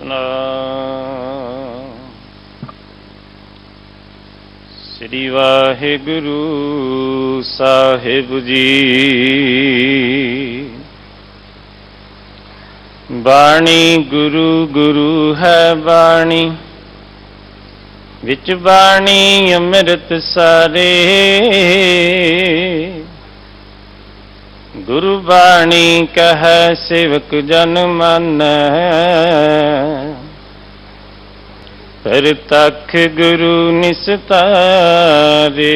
ਸਤਿਨਾਮ ਸ੍ਰੀ ਵਾਹਿਗੁਰੂ ਸਾਹਿਬ ਜੀ। ਬਾਣੀ ਗੁਰੂ ਗੁਰੂ ਹੈ ਬਾਣੀ, ਵਿੱਚ ਬਾਣੀ ਅੰਮ੍ਰਿਤ ਸਾਰੇ। ਗੁਰੂ ਬਾਣੀ ਕਹੈ ਸੇਵਕ ਜਨ ਮਾਨੈ, ਪ੍ਰਤੱਖ ਗੁਰੂ ਨਿਸਤਾਰੇ।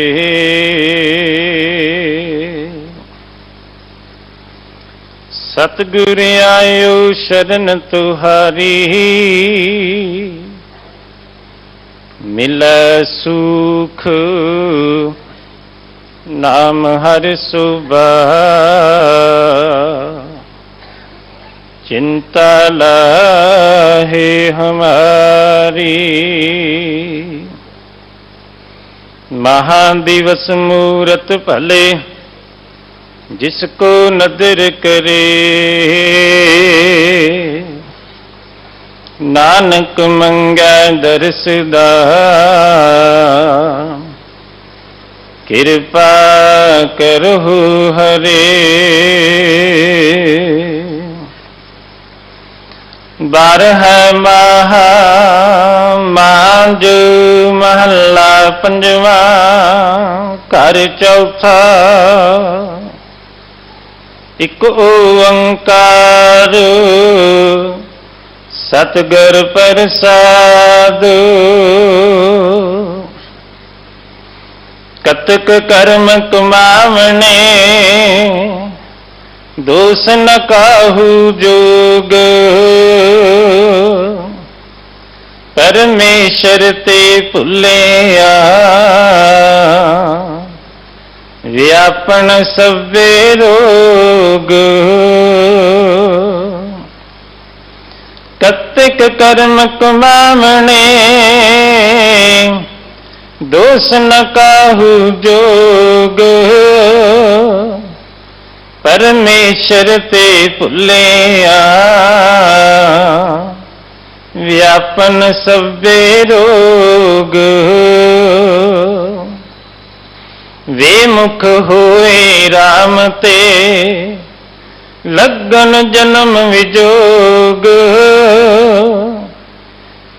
ਸਤਿਗੁਰ ਆਇਓ ਸ਼ਰਨ ਤੁਹਾਰੀ, ਮਿਲੈ ਸੁਖ ਨਾਮ ਹਰਿ ਸੁਭਾਇ। चिंता लाहे हमारी, महादिवस मूरत भले जिसको नदर करे। नानक मंगै दर्श दान, कृपा करहु हरे। बारह माह मांझ महला पंजवा, घर चौथा एक ओंकार। सतगुर प्रसाद, कतक कर्म कमावने, दोष न काहू जोग। परमेश्वर ते भुलिया, व्यापन सभे रोग। कतक कर्म कमावने, दोष न काहू जोग। परमेश्वर ते भुलिया, व्यापन सभे रोग। वे मुख होए राम ते, लगन जन्म विजोग।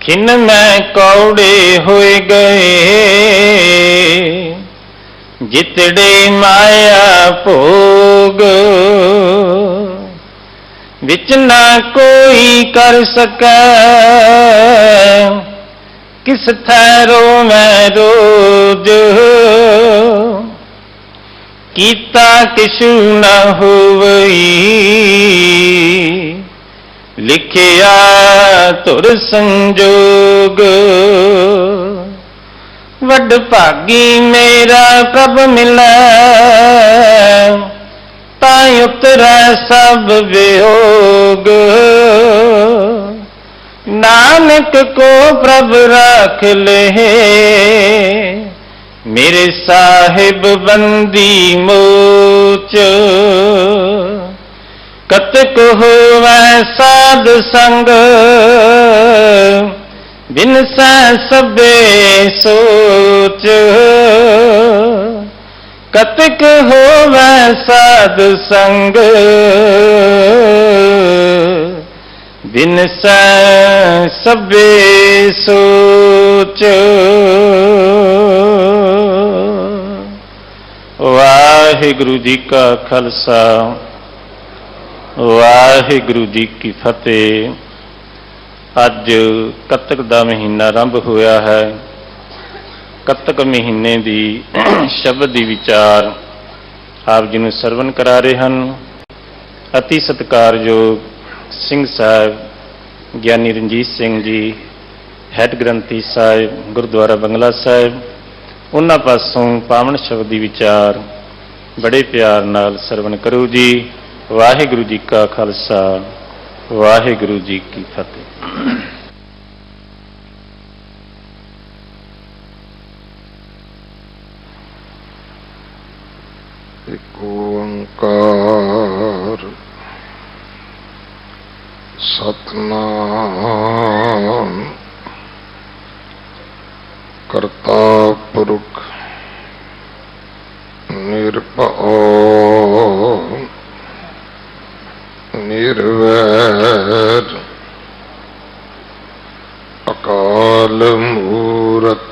खिन मैं कौड़े होए गए, जितड़े माया भोग। विच ना कोई कर सकै, किस थैरो मैं रोज। कीता किछु न होवई, लिखिया तुर संजोग। वड भागी मेरा कब मिलै, तां उतरै सब वियोग। नानक को प्रभ राख ले, मेरे साहिब बंदी मोच। कतक होवै साध संग, बिनसै सबे सोच। कतक होवै साध संग, बिनसै सबे सोच। वाहिगुरु जी का खालसा, वाहिगुरु जी की फतेह। अज कतक का महीना आरंभ होया है। कतक महीने की शब्द की विचार आप जी नूं सरवण करा रहे हैं। अति सत्कारयोग सिंह साहब ज्ञानी रणजीत सिंह जी, हैड ग्रंथी साहिब गुरुद्वारा बंगला साहिब, उन्हां पासों पावन शब्द की विचार बड़े प्यार नाल सरवण करो जी। वाहिगुरु जी का खालसा, वाहिगुरु जी की फतेह। एक ओंकार सतनाम करता पुरख निरभव निर्वैर अकाल मूरत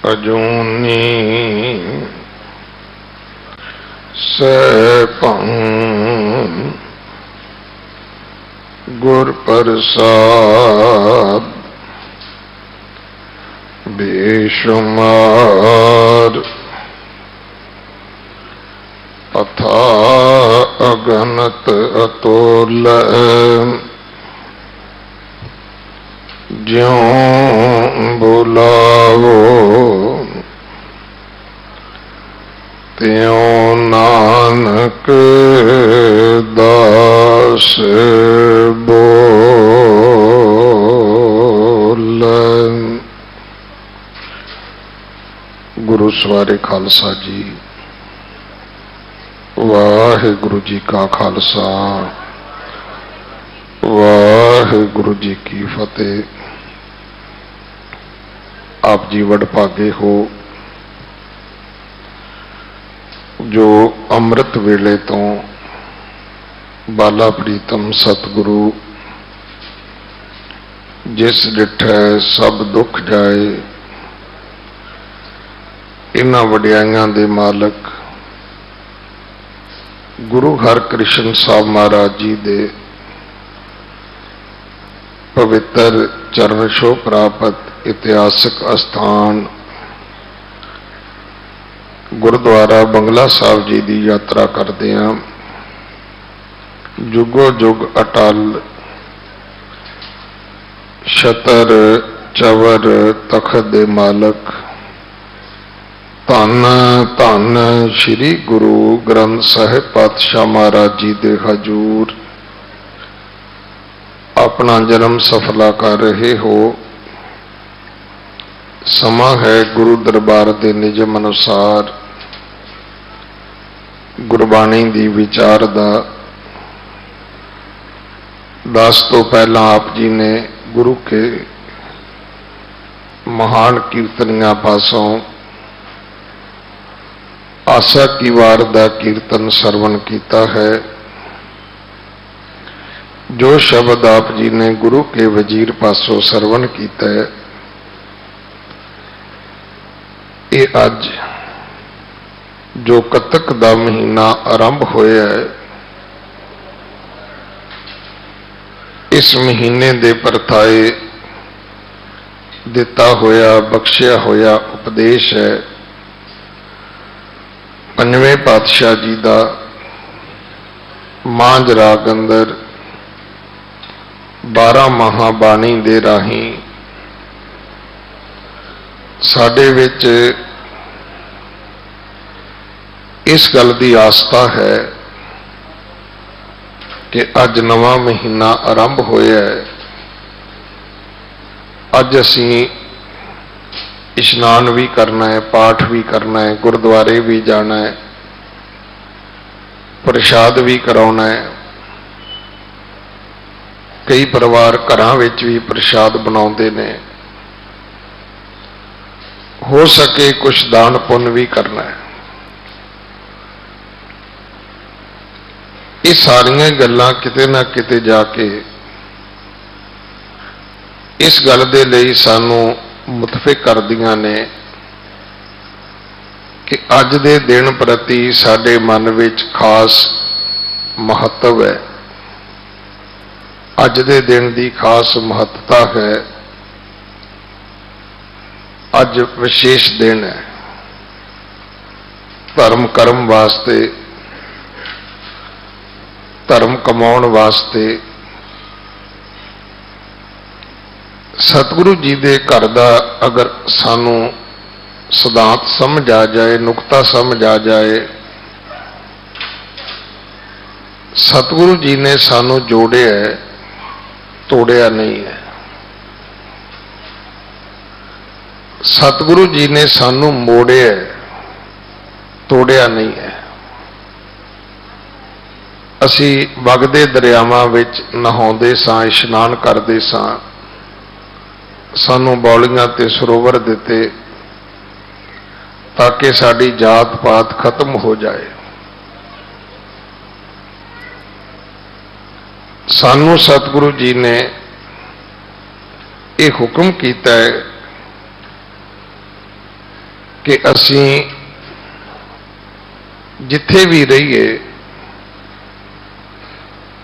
अजूनी सैभं गुर प्रसाद बेशुमार अथा अगणत अतोल ज्यों बुलावो त्यों नानक दास बोल। गुरु सवारे खालसा जी, वाहिगुरु जी का खालसा, वाहिगुरु जी की फतेह। आप जी वडभागे हो जो अमृत वेले तो बाला प्रीतम सतगुरु जिस डिठै सब दुख जाए, इन्हां वडियाइयां दे मालक गुरु हरकृष्ण साहब महाराज जी दे पवित्र चरण छो प्राप्त इतिहासक अस्थान गुरुद्वारा बंगला साहब जी की यात्रा करते हैं। जुगो जुग अटल छतर चवर तखत दे मालक धन धन श्री गुरु ग्रंथ साहिब पातशाह महाराज जी दे हजूर अपना जन्म सफला कर रहे हो। समा है गुरु दरबार के निजम अनुसार गुरबाणी की विचार दा। दस तो पहला आप जी ने गुरु के महान कीर्तनिया पासों आशा की वार दा कीर्तन सरवण किया है। जो शब्द आप जी ने गुरु के वजीर पासों सरवण किया है, ये अज जो कतक दा महीना आरंभ होया है, इस महीने दे परताए दिता होया बख्शिया होया उपदेश है पंजवें पातशाह जी का मांझ राग अंदर 12 महाबाणी दे राही साडे विच इस गल की आस्था है कि अज नवा महीना आरंभ होया है। अज असी इशनान भी करना है, पाठ भी करना है, गुरुद्वारे भी जाना है, प्रसाद भी कराना है। कई परिवार घरां विच भी प्रसाद बनाउंदे ने। हो सके कुछ दान पुण्य भी करना है। ये सारियां गल्लां किते ना किते जाके इस गल दे लई सानू मुतफिक करदियां ने कि अज दे दिन प्रति साडे मन विच खास महत्व है। अज दे दिन की खास महत्ता है। अज विशेष दिन है धर्म कर्म वास्ते, धर्म कमाउण वास्ते। सतगुरु जी दे घर दा अगर सानू सिद्धांत समझ आ जाए, नुकता समझ आ जाए, सतगुरु जी ने सानू जोड़े है, तोड़िया नहीं है। सतगुरु जी ने सानू मोड़े है, तोड़िया नहीं है। ਅਸੀਂ ਵਗਦੇ ਦਰਿਆਵਾਂ ਵਿੱਚ ਨਹਾਉਂਦੇ ਸਾਂ, ਇਸ਼ਨਾਨ ਕਰਦੇ ਸਾਂ, ਸਾਨੂੰ ਬੌਲੀਆਂ ਤੇ ਸਰੋਵਰ ਦਿੱਤੇ ਤਾਂ ਕਿ ਸਾਡੀ ਜਾਤ ਪਾਤ ਖਤਮ ਹੋ ਜਾਏ। ਸਾਨੂੰ ਸਤਿਗੁਰੂ ਜੀ ਨੇ ਇਹ ਹੁਕਮ ਕੀਤਾ ਹੈ ਕਿ ਅਸੀਂ ਜਿੱਥੇ ਵੀ ਰਹੀਏ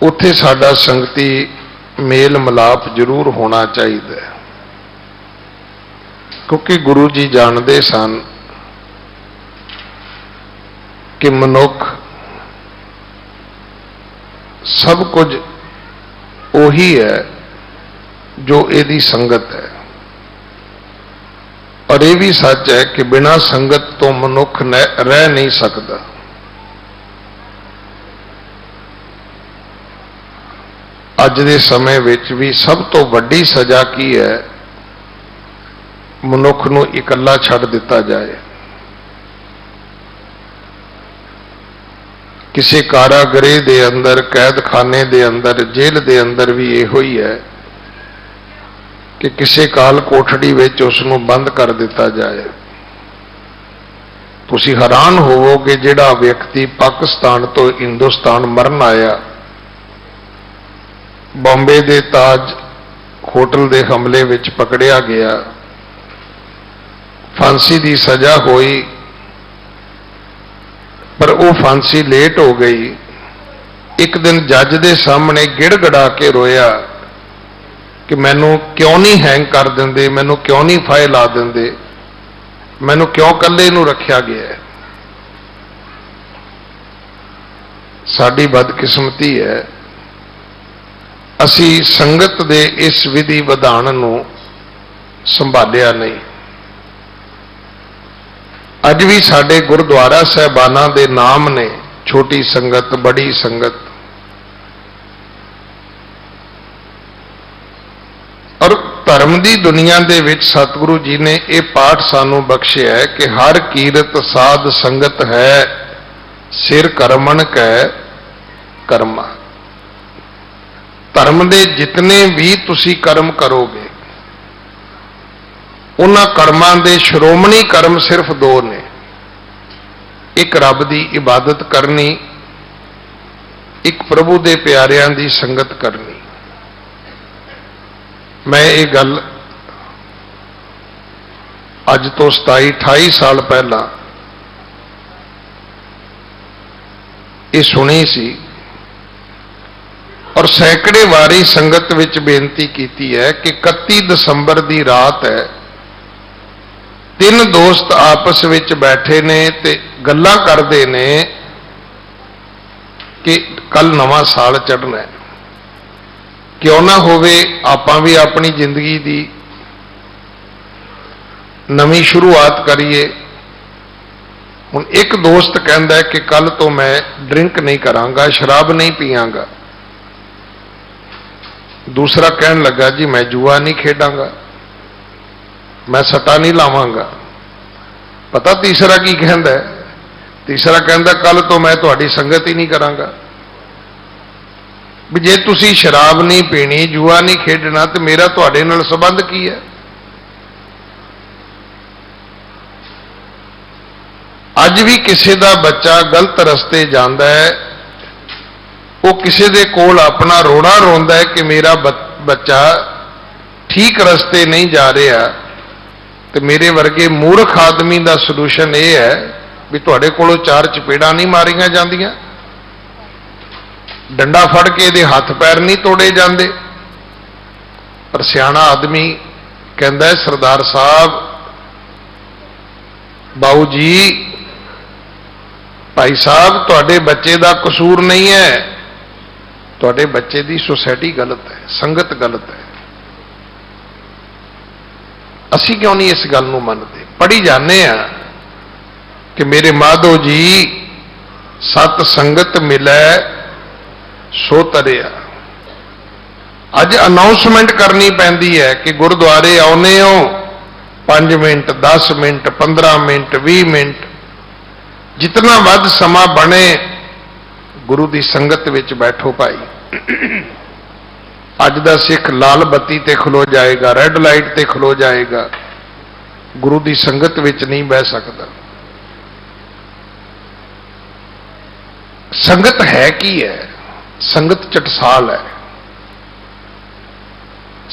ਉੱਥੇ ਸਾਡਾ ਸੰਗਤੀ ਮੇਲ ਮਿਲਾਪ ਜ਼ਰੂਰ ਹੋਣਾ ਚਾਹੀਦਾ ਹੈ, ਕਿਉਂਕਿ ਗੁਰੂ ਜੀ ਜਾਣਦੇ ਸਨ ਕਿ ਮਨੁੱਖ ਸਭ ਕੁਝ ਉਹੀ ਹੈ ਜੋ ਇਹਦੀ ਸੰਗਤ ਹੈ, ਔਰ ਇਹ ਵੀ ਸੱਚ ਹੈ ਕਿ ਬਿਨਾਂ ਸੰਗਤ ਤੋਂ ਮਨੁੱਖ ਰਹਿ ਨਹੀਂ ਸਕਦਾ। ਅੱਜ ਦੇ ਸਮੇਂ ਵਿੱਚ ਵੀ ਸਭ ਤੋਂ ਵੱਡੀ ਸਜ਼ਾ ਕੀ ਹੈ? ਮਨੁੱਖ ਨੂੰ ਇਕੱਲਾ ਛੱਡ ਦਿੱਤਾ ਜਾਏ। ਕਿਸੇ ਕਾਰਾਗ੍ਰਹਿ ਦੇ ਅੰਦਰ, ਕੈਦਖਾਨੇ ਦੇ ਅੰਦਰ, ਜੇਲ੍ਹ ਦੇ ਅੰਦਰ ਵੀ ਇਹੋ ਹੀ ਹੈ ਕਿ ਕਿਸੇ ਕਾਲ ਕੋਠੜੀ ਵਿੱਚ ਉਸ ਨੂੰ ਬੰਦ ਕਰ ਦਿੱਤਾ ਜਾਏ। ਤੁਸੀਂ ਹੈਰਾਨ ਹੋਵੋਗੇ, ਜਿਹੜਾ ਵਿਅਕਤੀ ਪਾਕਿਸਤਾਨ ਤੋਂ ਹਿੰਦੁਸਤਾਨ ਮਰਨ ਆਇਆ, ਬੰਬੇ ਦੇ ਤਾਜ ਹੋਟਲ ਦੇ ਹਮਲੇ ਵਿੱਚ ਪਕੜਿਆ ਗਿਆ, ਫਾਂਸੀ ਦੀ ਸਜ਼ਾ ਹੋਈ, ਪਰ ਉਹ ਫਾਂਸੀ ਲੇਟ ਹੋ ਗਈ। ਇੱਕ ਦਿਨ ਜੱਜ ਦੇ ਸਾਹਮਣੇ ਗਿੜਗੜਾ ਕੇ ਰੋਇਆ ਕਿ ਮੈਨੂੰ ਕਿਉਂ ਨਹੀਂ ਹੈਂਗ ਕਰ ਦਿੰਦੇ, ਮੈਨੂੰ ਕਿਉਂ ਨਹੀਂ ਫਾਹੇ ਲਾ ਦਿੰਦੇ, ਮੈਨੂੰ ਕਿਉਂ ਇਕੱਲੇ ਨੂੰ ਰੱਖਿਆ ਗਿਆ ਹੈ। ਸਾਡੀ ਬਦਕਿਸਮਤੀ ਹੈ, ਅਸੀਂ ਸੰਗਤ ਦੇ ਇਸ ਵਿਧੀ ਵਿਧਾਨ ਨੂੰ ਸੰਭਾਲਿਆ ਨਹੀਂ। ਅੱਜ ਵੀ ਸਾਡੇ ਗੁਰਦੁਆਰਾ ਸਾਹਿਬਾਨਾਂ ਦੇ ਨਾਮ ਨੇ, ਛੋਟੀ ਸੰਗਤ, ਬੜੀ ਸੰਗਤ, ਔਰ ਧਰਮ ਦੀ ਦੁਨੀਆ ਦੇ ਵਿੱਚ ਸਤਿਗੁਰੂ ਜੀ ਨੇ ਇਹ ਪਾਠ ਸਾਨੂੰ ਬਖਸ਼ਿਆ ਹੈ ਕਿ ਹਰ ਕੀਰਤ ਸਾਧ ਸੰਗਤ ਹੈ, ਸਿਰ ਕਰਮਨ ਕੈ ਕਰਮਾ। ਧਰਮ ਦੇ ਜਿਤਨੇ ਵੀ ਤੁਸੀਂ ਕਰਮ ਕਰੋਗੇ, ਉਹਨਾਂ ਕਰਮਾਂ ਦੇ ਸ਼੍ਰੋਮਣੀ ਕਰਮ ਸਿਰਫ ਦੋ ਨੇ। ਇੱਕ ਰੱਬ ਦੀ ਇਬਾਦਤ ਕਰਨੀ, ਇੱਕ ਪ੍ਰਭੂ ਦੇ ਪਿਆਰਿਆਂ ਦੀ ਸੰਗਤ ਕਰਨੀ। ਮੈਂ ਇਹ ਗੱਲ ਅੱਜ ਤੋਂ 27-28 ਸਾਲ ਪਹਿਲਾਂ ਇਹ ਸੁਣੀ ਸੀ, ਔਰ ਸੈਂਕੜੇ ਵਾਰੀ ਸੰਗਤ ਵਿੱਚ ਬੇਨਤੀ ਕੀਤੀ ਹੈ ਕਿ 31 ਦਸੰਬਰ ਦੀ ਰਾਤ ਹੈ, ਤਿੰਨ ਦੋਸਤ ਆਪਸ ਵਿੱਚ ਬੈਠੇ ਨੇ ਤੇ ਗੱਲਾਂ ਕਰਦੇ ਨੇ ਕਿ ਕੱਲ ਨਵਾਂ ਸਾਲ ਚੜ੍ਹਨਾ ਹੈ, ਕਿਉਂ ਨਾ ਹੋਵੇ ਆਪਾਂ ਵੀ ਆਪਣੀ ਜ਼ਿੰਦਗੀ ਦੀ ਨਵੀਂ ਸ਼ੁਰੂਆਤ ਕਰੀਏ। ਹੁਣ ਇੱਕ ਦੋਸਤ ਕਹਿੰਦਾ ਹੈ ਕਿ ਕੱਲ ਤੋਂ ਮੈਂ ਡਰਿੰਕ ਨਹੀਂ ਕਰਾਂਗਾ, ਸ਼ਰਾਬ ਨਹੀਂ ਪੀਵਾਂਗਾ। ਦੂਸਰਾ ਕਹਿਣ ਲੱਗਾ ਜੀ ਮੈਂ ਜੂਆ ਨਹੀਂ ਖੇਡਾਂਗਾ, ਮੈਂ ਸੱਟਾ ਨਹੀਂ ਲਾਵਾਂਗਾ। ਪਤਾ ਤੀਸਰਾ ਕੀ ਕਹਿੰਦਾ ਹੈ? ਤੀਸਰਾ ਕਹਿੰਦਾ ਕੱਲ ਤੋਂ ਮੈਂ ਤੁਹਾਡੀ ਸੰਗਤ ਹੀ ਨਹੀਂ ਕਰਾਂਗਾ। ਵੀ ਜੇ ਤੁਸੀਂ ਸ਼ਰਾਬ ਨਹੀਂ ਪੀਣੀ, ਜੂਆ ਨਹੀਂ ਖੇਡਣਾ, ਤੇ ਮੇਰਾ ਤੁਹਾਡੇ ਨਾਲ ਸੰਬੰਧ ਕੀ ਹੈ? ਅੱਜ ਵੀ ਕਿਸੇ ਦਾ ਬੱਚਾ ਗਲਤ ਰਸਤੇ ਜਾਂਦਾ ਹੈ, ਉਹ ਕਿਸੇ ਦੇ ਕੋਲ ਆਪਣਾ ਰੋਣਾ ਰੋਂਦਾ ਹੈ ਕਿ ਮੇਰਾ ਬੱਚਾ ਠੀਕ ਰਸਤੇ ਨਹੀਂ ਜਾ ਰਿਹਾ, ਤੇ ਮੇਰੇ ਵਰਗੇ ਮੂਰਖ ਆਦਮੀ ਦਾ ਸੋਲੂਸ਼ਨ ਇਹ ਹੈ ਵੀ ਤੁਹਾਡੇ ਕੋਲੋਂ 4 ਚਪੇੜਾਂ ਨਹੀਂ ਮਾਰੀਆਂ ਜਾਂਦੀਆਂ, ਡੰਡਾ ਫੜ ਕੇ ਇਹਦੇ ਹੱਥ ਪੈਰ ਨਹੀਂ ਤੋੜੇ ਜਾਂਦੇ। ਪਰ ਸਿਆਣਾ ਆਦਮੀ ਕਹਿੰਦਾ ਹੈ ਸਰਦਾਰ ਸਾਹਿਬ, ਬਾਊ ਜੀ, ਭਾਈ ਸਾਹਿਬ, ਤੁਹਾਡੇ ਬੱਚੇ ਦਾ ਕਸੂਰ ਨਹੀਂ ਹੈ, ਤੁਹਾਡੇ ਬੱਚੇ ਦੀ ਸੁਸਾਇਟੀ ਗਲਤ ਹੈ, ਸੰਗਤ ਗਲਤ ਹੈ। ਅਸੀਂ ਕਿਉਂ ਨਹੀਂ ਇਸ ਗੱਲ ਨੂੰ ਮੰਨਦੇ? ਪੜ੍ਹੀ ਜਾਂਦੇ ਆ ਕਿ ਮੇਰੇ ਮਾਧੋ ਜੀ ਸਤ ਸੰਗਤ ਮਿਲੈ ਸੋ ਤਰਿਆ। ਅੱਜ ਅਨਾਉਂਸਮੈਂਟ ਕਰਨੀ ਪੈਂਦੀ ਹੈ ਕਿ ਗੁਰਦੁਆਰੇ ਆਉਨੇ ਹੋ 5 ਮਿੰਟ 10 ਮਿੰਟ 15 ਮਿੰਟ 20 ਮਿੰਟ, ਜਿਤਨਾ ਵੱਧ ਸਮਾਂ ਬਣੇ गुरु की संगत विच बैठो भाई। अज दा सिख लाल बत्ती ते खलो जाएगा, रेड लाइट ते खलो जाएगा, गुरु की संगत विच नहीं बह सकता। संगत है की है? संगत चटसाल है।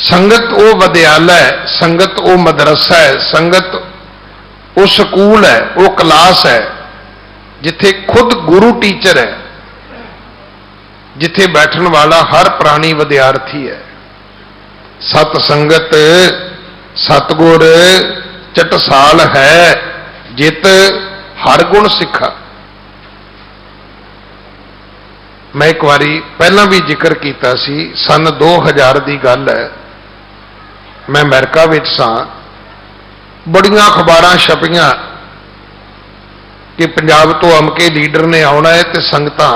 संगत वो विद्यालय है, संगत वो मदरसा है, संगत वो स्कूल है, वो क्लास है जिथे खुद गुरु टीचर है, जिथे बैठन वाला हर प्राणी विद्यार्थी है। सत संगत सतगुर चटसाल है, जित हर गुण सिखा। मैं एक बारी पहला भी जिक्र किया सी, सन 2000 की गल है, मैं अमेरिका विच सां, बड़ियां अखबारां छपियां कि पंजाब तो अमके लीडर ने आना है तो संगतां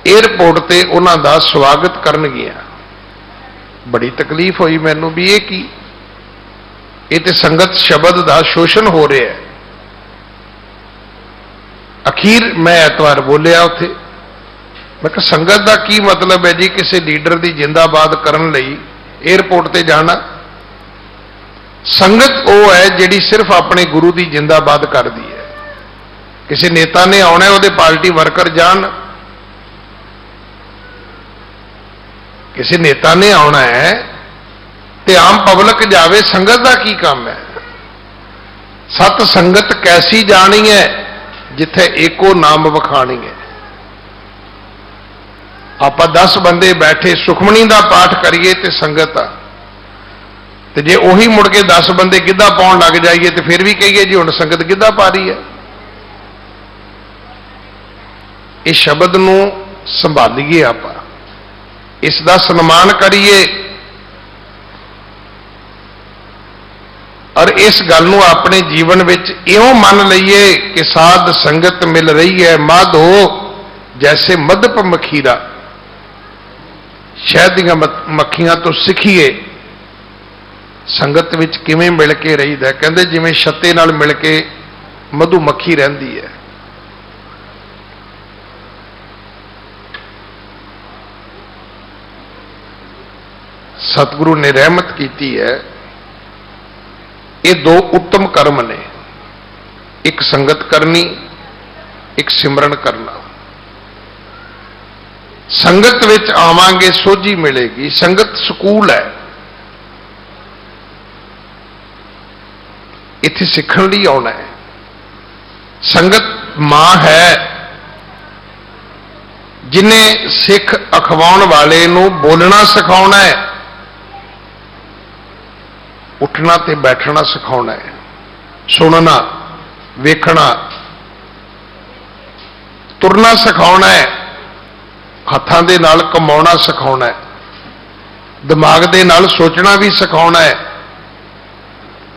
एयरपोर्ट ते उन्हां दा स्वागत करनगियां। बड़ी तकलीफ हुई मैनूं भी ये की, ये तो संगत शब्द का शोषण हो रहा है। अखीर मैं एतवार बोलिया उत्थे, मैं कहा संगत का की मतलब है जी, किसी लीडर की जिंदाबाद करन लई एयरपोर्ट ते जाना? संगत वो है जिहड़ी सिर्फ अपने गुरु की जिंदाबाद करती है। किसी नेता ने आना, उहदे पार्टी वर्कर जान, किसी नेता ने आना है तो आम पब्लिक जावे, संगत का की काम है? सत संगत कैसी जानी है जिथे एको नाम वखाणी है। आप 10 बंदे बैठे सुखमनी का पाठ करिए तो संगत आ, तो जे उही मुड़ के 10 बंदे गिद्धा पाउण लग जाइए तो फिर भी कहिए जी हुण संगत गिद्धा पा रही है। इस शब्द नूं संभालीए, आप इसका सन्मान करिए और इस गल नूं अपने जीवन विच इउं मन लईए कि साध संगत मिल रही है माधो जैसे मधप मखीरा। शहद दीआं मक्खियां तो सीखीए संगत विच किवें मिल के रहीदा। कहंदे जिवें छत्ते नाल मिल के मधु मक्खी रहिंदी है। सतगुरु ने रहमत की है। ये 2 उत्तम कर्म ने, एक संगत करनी, एक सिमरन करना। संगत विच आवांगे सोझी मिलेगी। संगत स्कूल है, इत्थे सीखण लई आउणा है। संगत मां है जिन्हें सिख अखवाउण वाले नूं बोलना सिखाउणा है, उठना ते बैठना सिखाउणा है, सुनना वेखना तुरना सिखाउणा है, हत्थां दे नाल कमाउणा सिखाउणा है, दिमाग दे नाल सोचना भी सिखाउणा है।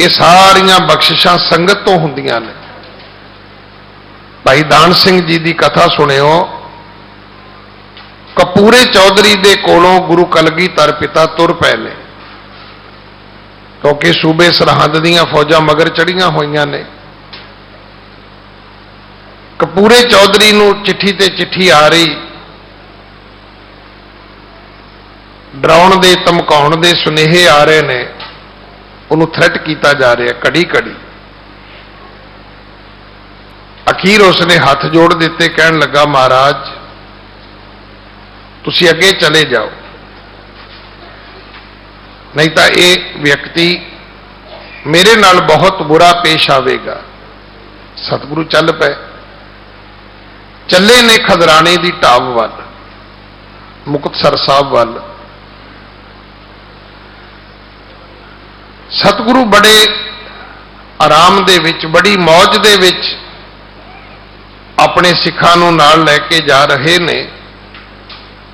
ये सारियां बख्शिशां संगत तो हुंदियां ने। भाई दान सिंह जी की कथा सुनियो। कपूरे चौधरी दे कोलों गुरु कलगीधर पिता तुर पए ने, क्योंकि सूबे सरहद दीयां फौजां मगर चढ़ियां होईयां ने। कपूरे चौधरी नूं चिट्ठी ते चिट्ठी आ रही, डराउण दे धमकाउण दे सुनेहे आ रहे ने, उन्होंने थ्रेट किया जा रहा है घड़ी घड़ी। अखीर उसने हाथ जोड़ दिते, कहन लगा महाराज तुसी अगे चले जाओ, नहीं तो ये व्यक्ति मेरे नाल बहुत बुरा पेश आवेगा। सतगुरु चल पे, चले ने खदराने की ढाब वाल, मुक्तसर साहब वाल। सतगुरु बड़े आराम दे विच, बड़ी मौज दे विच अपने सिखां नूं नाल लैके जा रहे ने।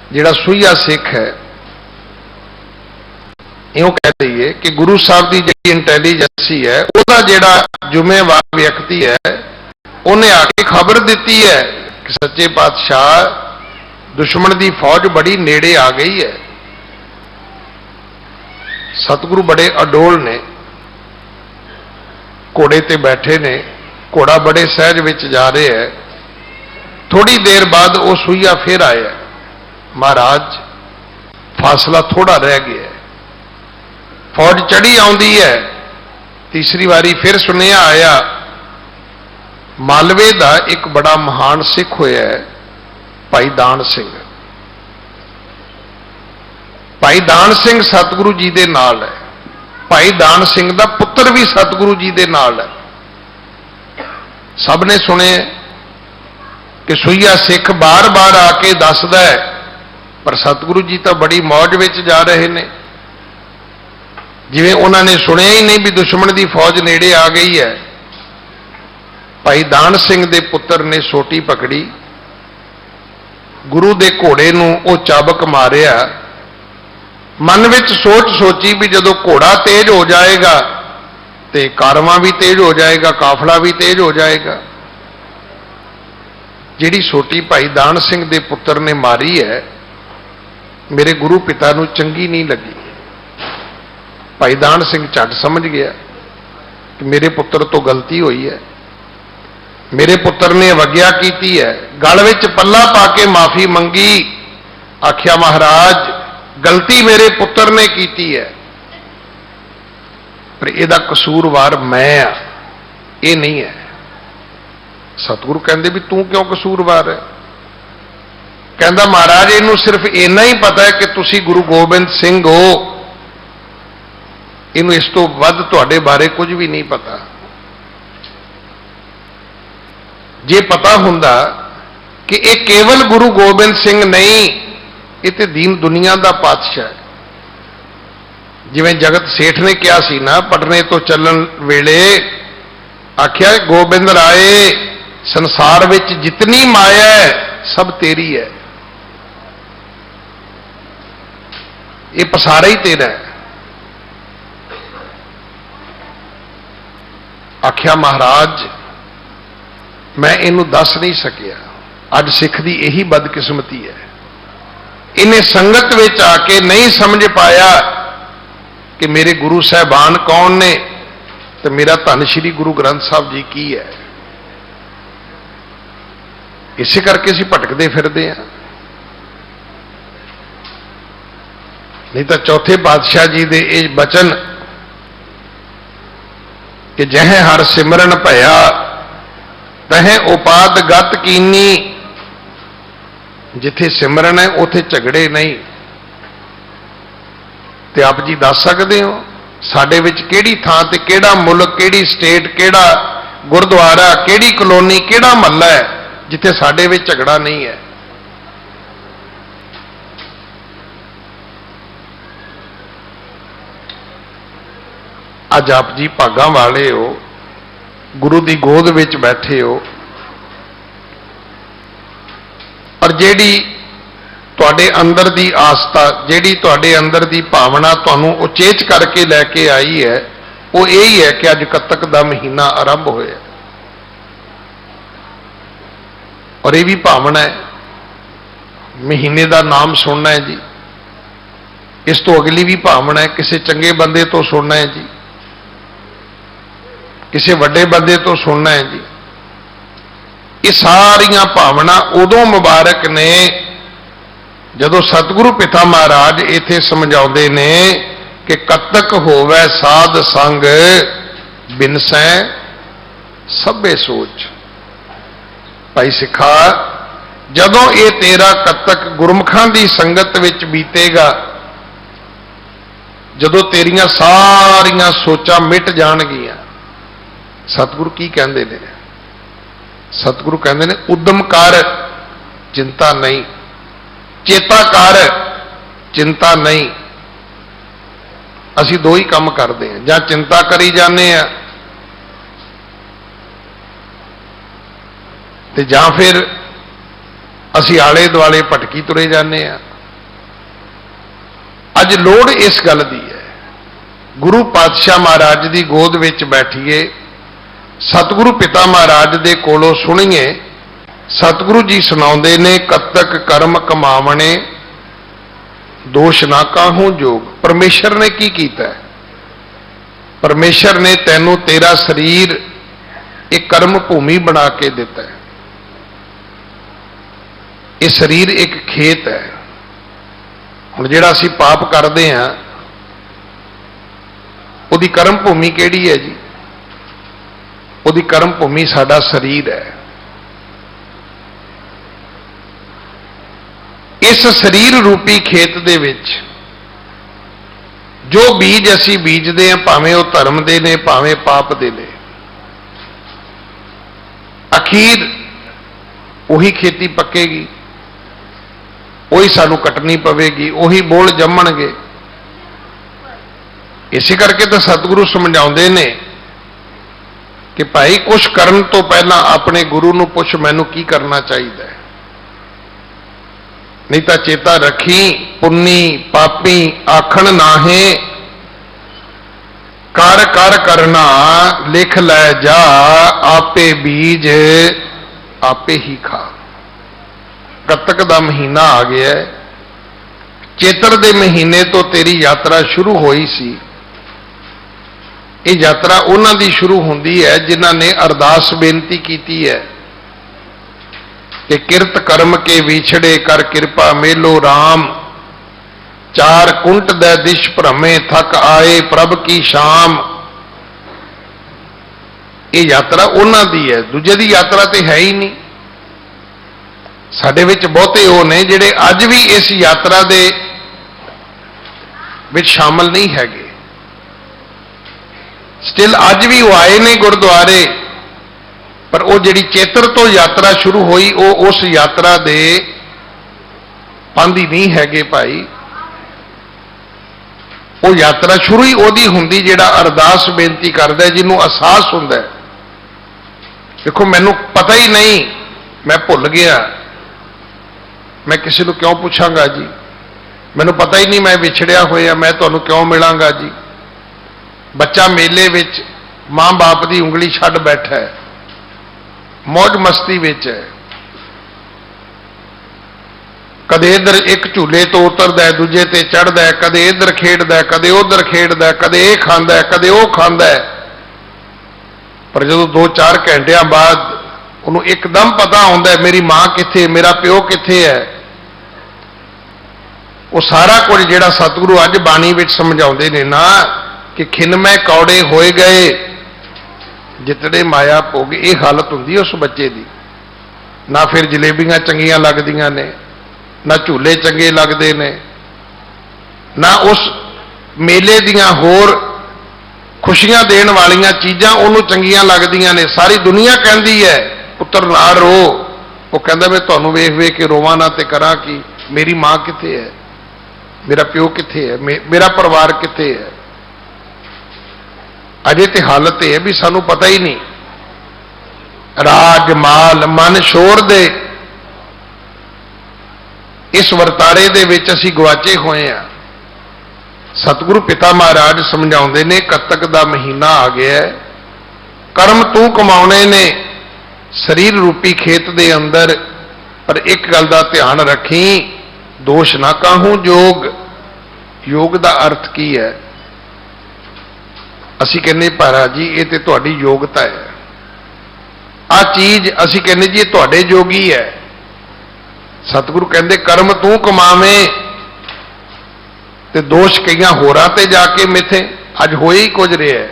जिहड़ा सूइया सिख है, इउं कह दईए कि गुरु साहब की जिहड़ी इंटैलीजेंसी है, उसका जिहड़ा जुम्मेवार व्यक्ति है, उन्हें आके खबर दी है कि सच्चे पातशाह दुश्मन की फौज बड़ी नेड़े आ गई है। सतगुरु बड़े अडोल ने, घोड़े ते बैठे ने, घोड़ा बड़े सहज विच जा रहे है। थोड़ी देर बाद वो सुइया फिर आया, महाराज फासला थोड़ा रह गया है, फौज चढ़ी आउंदी है। तीसरी बारी फिर सुनिया आया, मालवे का एक बड़ा महान सिख होया है भाई दान सिंह। भाई दान सिंह सतगुरु जी दे नाल है, भाई दान सिंह दा पुत्र भी सतगुरु जी दे नाल है। सब ने सुने कि सुइया सिख बार बार आके दसदा है, पर सतगुरु जी तो बड़ी मौज विच जा रहे ने, जिवें उन्होंने सुनिया ही नहीं भी दुश्मन की फौज नेड़े आ गई है। भाई दान सिंह दे पुत्र ने सोटी पकड़ी, गुरु दे घोड़े नूं वो चाबक मारिया। मन विच सोच सोची भी जदों घोड़ा तेज हो जाएगा तो कारवां भी तेज हो जाएगा, काफला भी तेज हो जाएगा। जिहड़ी सोटी भाई दान सिंह दे पुत्र ने मारी है, मेरे गुरु पिता नूं चंगी नहीं लगी। भाई दान सिंह झट समझ गया कि मेरे पुत्र तो गलती हुई है, मेरे पुत्र ने अवज्ञा की है। गल विच पल्ला पा के माफी मंगी, आख्या महाराज गलती मेरे पुत्र ने की है, पर इहदा कसूरवार मैं आ, ये नहीं है। सतगुरु कहंदे भी तू क्यों कसूरवार है? कहंदा महाराज इनू सिर्फ इन्ना ही पता है कि तुसी गुरु गोबिंद सिंह हो, इनू इस तो वध तुहाडे बारे कुछ भी नहीं पता। जे पता हुंदा कि ये केवल गुरु गोबिंद सिंह नहीं, ये तो दीन दुनिया का पातशाह है। जिवें जगत सेठ ने कहा सी ना, पटने तो चलन वेले आख्या गोबिंद राय संसार विच जितनी माया है सब तेरी है, ये पसारा ही तेरा है। आख्या महाराज मैं इनू दस नहीं सकिया, अज सिख दी यही बदकिस्मती है। इन्हें संगत विच आके नहीं समझ पाया कि मेरे गुरु साहबान कौन ने, तो मेरा धन श्री गुरु ग्रंथ साहब जी की है। इसे करके असीं भटकदे फिरदे हैं। नहीं तो चौथे पातशाह जी दे ये बचन कि जह हर सिमरन भया तह उपाद गत कीनी, जिथे सिमरन है उथे झगड़े नहीं। ते आप जी दस सकते हो साडे विच किहड़ी थां ते किहड़ा मुल्क, किहड़ी स्टेट, किहड़ा गुरुद्वारा, किहड़ी कलोनी, किहड़ा महल्ला है जिथे साडे विच झगड़ा नहीं है? अज आप जी भागां वाले हो, गुरु की गोद विच बैठे हो, और जिहड़ी तुहाडे अंदर दी आस्था, जिहड़ी तुहाडे अंदर दी भावना तुहानूं उचेच करके लैके आई है, वो यही है कि अज कतक दा महीना आरंभ होया। और ये भी भावना है, महीने का नाम सुनना है जी। इस तो अगली भी भावना है, किसी चंगे बंदे तो सुनना है जी, किसी वड्डे बंदे तो सुनना है जी। ये सारिया भावना उदों मुबारक ने जदों सतगुरु पिता महाराज इत्थे समझाउंदे ने कि कतक होवै साध संग बिनसै सभे सोच। भाई सिखा, जदों ये तेरा कतक गुरमुखां की संगत विच बीतेगा, जदों तेरियां सारियां सोचां मिट जाणगियां। सतगुरु की कहंदे ने? सतगुरु कहंदे ने उद्यम कर चिंता नहीं, चेता कर चिंता नहीं। असीं दो ही काम करते हैं, जां चिंता करी जाने हैं ते जां फिर असीं आले दुआले भटकी तुरे जाने हैं। अज लोड़ इस गल दी है, गुरु पातशाह महाराज की गोद विच बैठिए, सतगुरु पिता महाराज दे कोलों सुनिए। सतगुरु जी सुनाउंदे ने कतक कर्म कमावणे दोष ना काहूं जोग। परमेश्वर ने की कीता है? परमेश्वर ने तैनू तेरा शरीर एक कर्म भूमि बना के दिता है। ਇਹ ਸਰੀਰ ਇੱਕ ਖੇਤ ਹੈ। ਹੁਣ ਜਿਹੜਾ ਅਸੀਂ ਪਾਪ ਕਰਦੇ ਹਾਂ ਉਹਦੀ ਕਰਮ ਭੂਮੀ ਕਿਹੜੀ ਹੈ ਜੀ? ਉਹਦੀ ਕਰਮ ਭੂਮੀ ਸਾਡਾ ਸਰੀਰ ਹੈ। ਇਸ ਸਰੀਰ ਰੂਪੀ ਖੇਤ ਦੇ ਵਿੱਚ ਜੋ ਬੀਜ ਅਸੀਂ ਬੀਜਦੇ ਹਾਂ, ਭਾਵੇਂ ਉਹ ਧਰਮ ਦੇ ਨੇ ਭਾਵੇਂ ਪਾਪ ਦੇ ਨੇ, ਅਖੀਰ ਉਹੀ ਖੇਤੀ ਪੱਕੇਗੀ, ਉਹੀ ਸਾਨੂੰ ਕੱਟਣੀ ਪਵੇਗੀ, ਉਹੀ ਬੋਲ ਜੰਮਣਗੇ। ਇਸੇ ਕਰਕੇ ਤਾਂ ਸਤਿਗੁਰੂ ਸਮਝਾਉਂਦੇ ਨੇ ਕਿ ਭਾਈ ਕੁਛ ਕਰਨ ਤੋਂ ਪਹਿਲਾਂ ਆਪਣੇ ਗੁਰੂ ਨੂੰ ਪੁੱਛ ਮੈਨੂੰ ਕੀ ਕਰਨਾ ਚਾਹੀਦਾ ਹੈ, ਨਹੀਂ ਤਾਂ ਚੇਤਾ ਰੱਖੀ ਪੁੰਨੀ ਪਾਪੀ ਆਖਣ ਨਾਹੇ, ਕਰ ਕਰ ਕਰਨਾ ਲਿਖ ਲੈ ਜਾ, ਆਪੇ ਬੀਜ ਆਪੇ ਹੀ ਖਾ। ਕੱਤਕ ਦਾ ਮਹੀਨਾ ਆ ਗਿਆ ਹੈ। ਚੇਤਰ ਦੇ ਮਹੀਨੇ ਤੋਂ ਤੇਰੀ ਯਾਤਰਾ ਸ਼ੁਰੂ ਹੋਈ ਸੀ। ਇਹ ਯਾਤਰਾ ਉਹਨਾਂ ਦੀ ਸ਼ੁਰੂ ਹੁੰਦੀ ਹੈ ਜਿਨ੍ਹਾਂ ਨੇ ਅਰਦਾਸ ਬੇਨਤੀ ਕੀਤੀ ਹੈ ਕਿ ਕਿਰਤ ਕਰਮ ਕੇ ਵਿਛੜੇ ਕਰ ਕਿਰਪਾ ਮੇਲੋ ਰਾਮ, ਚਾਰ ਕੁੰਟ ਦੇ ਦਿਸ਼ ਭ੍ਰਮੇ ਥਕ ਆਏ ਪ੍ਰਭ ਕੀ ਸ਼ਾਮ। ਇਹ ਯਾਤਰਾ ਉਹਨਾਂ ਦੀ ਹੈ, ਦੂਜੇ ਦੀ ਯਾਤਰਾ ਤੇ ਹੈ ਹੀ ਨਹੀਂ। ਸਾਡੇ ਵਿੱਚ ਬਹੁਤੇ ਉਹ ਨੇ ਜਿਹੜੇ ਅੱਜ ਵੀ ਇਸ ਯਾਤਰਾ ਦੇ ਵਿੱਚ ਸ਼ਾਮਲ ਨਹੀਂ ਹੈਗੇ। ਸਟਿਲ ਅੱਜ ਵੀ ਉਹ ਆਏ ਨੇ ਗੁਰਦੁਆਰੇ, ਪਰ ਉਹ ਜਿਹੜੀ ਚੇਤਰ ਤੋਂ ਯਾਤਰਾ ਸ਼ੁਰੂ ਹੋਈ ਉਹ ਉਸ ਯਾਤਰਾ ਦੇ ਪਾਂਦੀ ਨਹੀਂ ਹੈਗੇ ਭਾਈ। ਉਹ ਯਾਤਰਾ ਸ਼ੁਰੂ ਹੀ ਉਹਦੀ ਹੁੰਦੀ ਜਿਹੜਾ ਅਰਦਾਸ ਬੇਨਤੀ ਕਰਦਾ, ਜਿਹਨੂੰ ਅਹਿਸਾਸ ਹੁੰਦਾ ਹੈ ਦੇਖੋ ਮੈਨੂੰ ਪਤਾ ਹੀ ਨਹੀਂ, ਮੈਂ ਭੁੱਲ ਗਿਆ, ਮੈਂ ਕਿਸੇ ਨੂੰ ਕਿਉਂ ਪੁੱਛਾਂਗਾ ਜੀ, ਮੈਨੂੰ ਪਤਾ ਹੀ ਨਹੀਂ ਮੈਂ ਵਿਛੜਿਆ ਹੋਇਆ, ਮੈਂ ਤੁਹਾਨੂੰ ਕਿਉਂ ਮਿਲਾਂਗਾ ਜੀ। ਬੱਚਾ ਮੇਲੇ ਵਿੱਚ ਮਾਂ-ਬਾਪ ਦੀ ਉਂਗਲੀ ਛੱਡ ਬੈਠਾ ਹੈ, ਮौज ਮਸਤੀ ਵਿੱਚ ਹੈ, ਕਦੇ ਇੱਧਰ ਇੱਕ ਝੂਲੇ ਤੋਂ ਉਤਰਦਾ ਦੂਜੇ ਤੇ ਚੜ੍ਹਦਾ, ਕਦੇ ਇੱਧਰ ਖੇਡਦਾ ਕਦੇ ਉੱਧਰ ਖੇਡਦਾ, ਕਦੇ ਇਹ ਖਾਂਦਾ ਕਦੇ ਉਹ ਖਾਂਦਾ। ਪਰ ਜਦੋਂ 2-4 ਘੰਟਿਆਂ ਬਾਅਦ ਉਹਨੂੰ ਇੱਕਦਮ ਪਤਾ ਆਉਂਦਾ ਮੇਰੀ ਮਾਂ ਕਿੱਥੇ, ਮੇਰਾ ਪਿਓ ਕਿੱਥੇ ਹੈ, ਉਹ ਸਾਰਾ ਕੁਝ ਜਿਹੜਾ ਸਤਿਗੁਰੂ ਅੱਜ ਬਾਣੀ ਵਿੱਚ ਸਮਝਾਉਂਦੇ ਨੇ ਨਾ ਕਿ ਖਿਨਮੈ ਕੌੜੇ ਹੋਏ ਗਏ ਜਿਤੜੇ ਮਾਇਆ ਭੋਗ, ਇਹ ਹਾਲਤ ਹੁੰਦੀ ਉਸ ਬੱਚੇ ਦੀ। ਨਾ ਫਿਰ ਜਲੇਬੀਆਂ ਚੰਗੀਆਂ ਲੱਗਦੀਆਂ ਨੇ, ਨਾ ਝੂਲੇ ਚੰਗੇ ਲੱਗਦੇ ਨੇ, ਨਾ ਉਸ ਮੇਲੇ ਦੀਆਂ ਹੋਰ ਖੁਸ਼ੀਆਂ ਦੇਣ ਵਾਲੀਆਂ ਚੀਜ਼ਾਂ ਉਹਨੂੰ ਚੰਗੀਆਂ ਲੱਗਦੀਆਂ ਨੇ। ਸਾਰੀ ਦੁਨੀਆ ਕਹਿੰਦੀ ਹੈ ਪੁੱਤਰ ਨਾ ਰੋ, ਉਹ ਕਹਿੰਦਾ ਮੈਂ ਤੁਹਾਨੂੰ ਵੇਖ ਵੇਖ ਕੇ ਰੋਵਾਂ ਨਾ ਤੇ ਕਰਾਂ ਕੀ, ਮੇਰੀ ਮਾਂ ਕਿੱਥੇ ਹੈ, ਮੇਰਾ ਪਿਓ ਕਿੱਥੇ ਹੈ, ਮੇਰਾ ਪਰਿਵਾਰ ਕਿੱਥੇ ਹੈ। ਅਜੇ ਤੇ ਹਾਲਤ ਇਹ ਹੈ ਵੀ ਸਾਨੂੰ ਪਤਾ ਹੀ ਨਹੀਂ। ਰਾਜ ਮਾਲ ਮਨ ਸ਼ੋਰ ਦੇ ਇਸ ਵਰਤਾਰੇ ਦੇ ਵਿੱਚ ਅਸੀਂ ਗਵਾਚੇ ਹੋਏ ਹਾਂ। ਸਤਿਗੁਰੂ ਪਿਤਾ ਮਹਾਰਾਜ ਸਮਝਾਉਂਦੇ ਨੇ ਕੱਤਕ ਦਾ ਮਹੀਨਾ ਆ ਗਿਆ ਹੈ, ਕਰਮ ਤੂੰ ਕਮਾਉਣੇ ਨੇ ਸਰੀਰ ਰੂਪੀ ਖੇਤ ਦੇ ਅੰਦਰ, ਪਰ ਇੱਕ ਗੱਲ ਦਾ ਧਿਆਨ ਰੱਖੀ ਦੋਸ਼ ਨਾ ਕਾਹੂ ਯੋਗ। ਯੋਗ ਦਾ ਅਰਥ ਕੀ ਹੈ? ਅਸੀਂ ਕਹਿੰਦੇ ਭਾਰਾ ਜੀ ਇਹ ਤੇ ਤੁਹਾਡੀ ਯੋਗਤਾ ਹੈ, ਆ ਚੀਜ਼ ਅਸੀਂ ਕਹਿੰਦੇ ਜੀ ਇਹ ਤੁਹਾਡੇ ਜੋਗੀ ਹੈ। ਸਤਿਗੁਰੂ ਕਹਿੰਦੇ ਕਰਮ ਤੂੰ ਕਮਾਵੇਂ ਤੇ ਦੋਸ਼ ਕਈਆਂ ਹੋਰਾਂ ਤੇ ਜਾ ਕੇ ਮਿੱਥੇ। ਅੱਜ ਹੋਏ ਹੀ ਕੁਝ ਰਿਹਾ ਹੈ,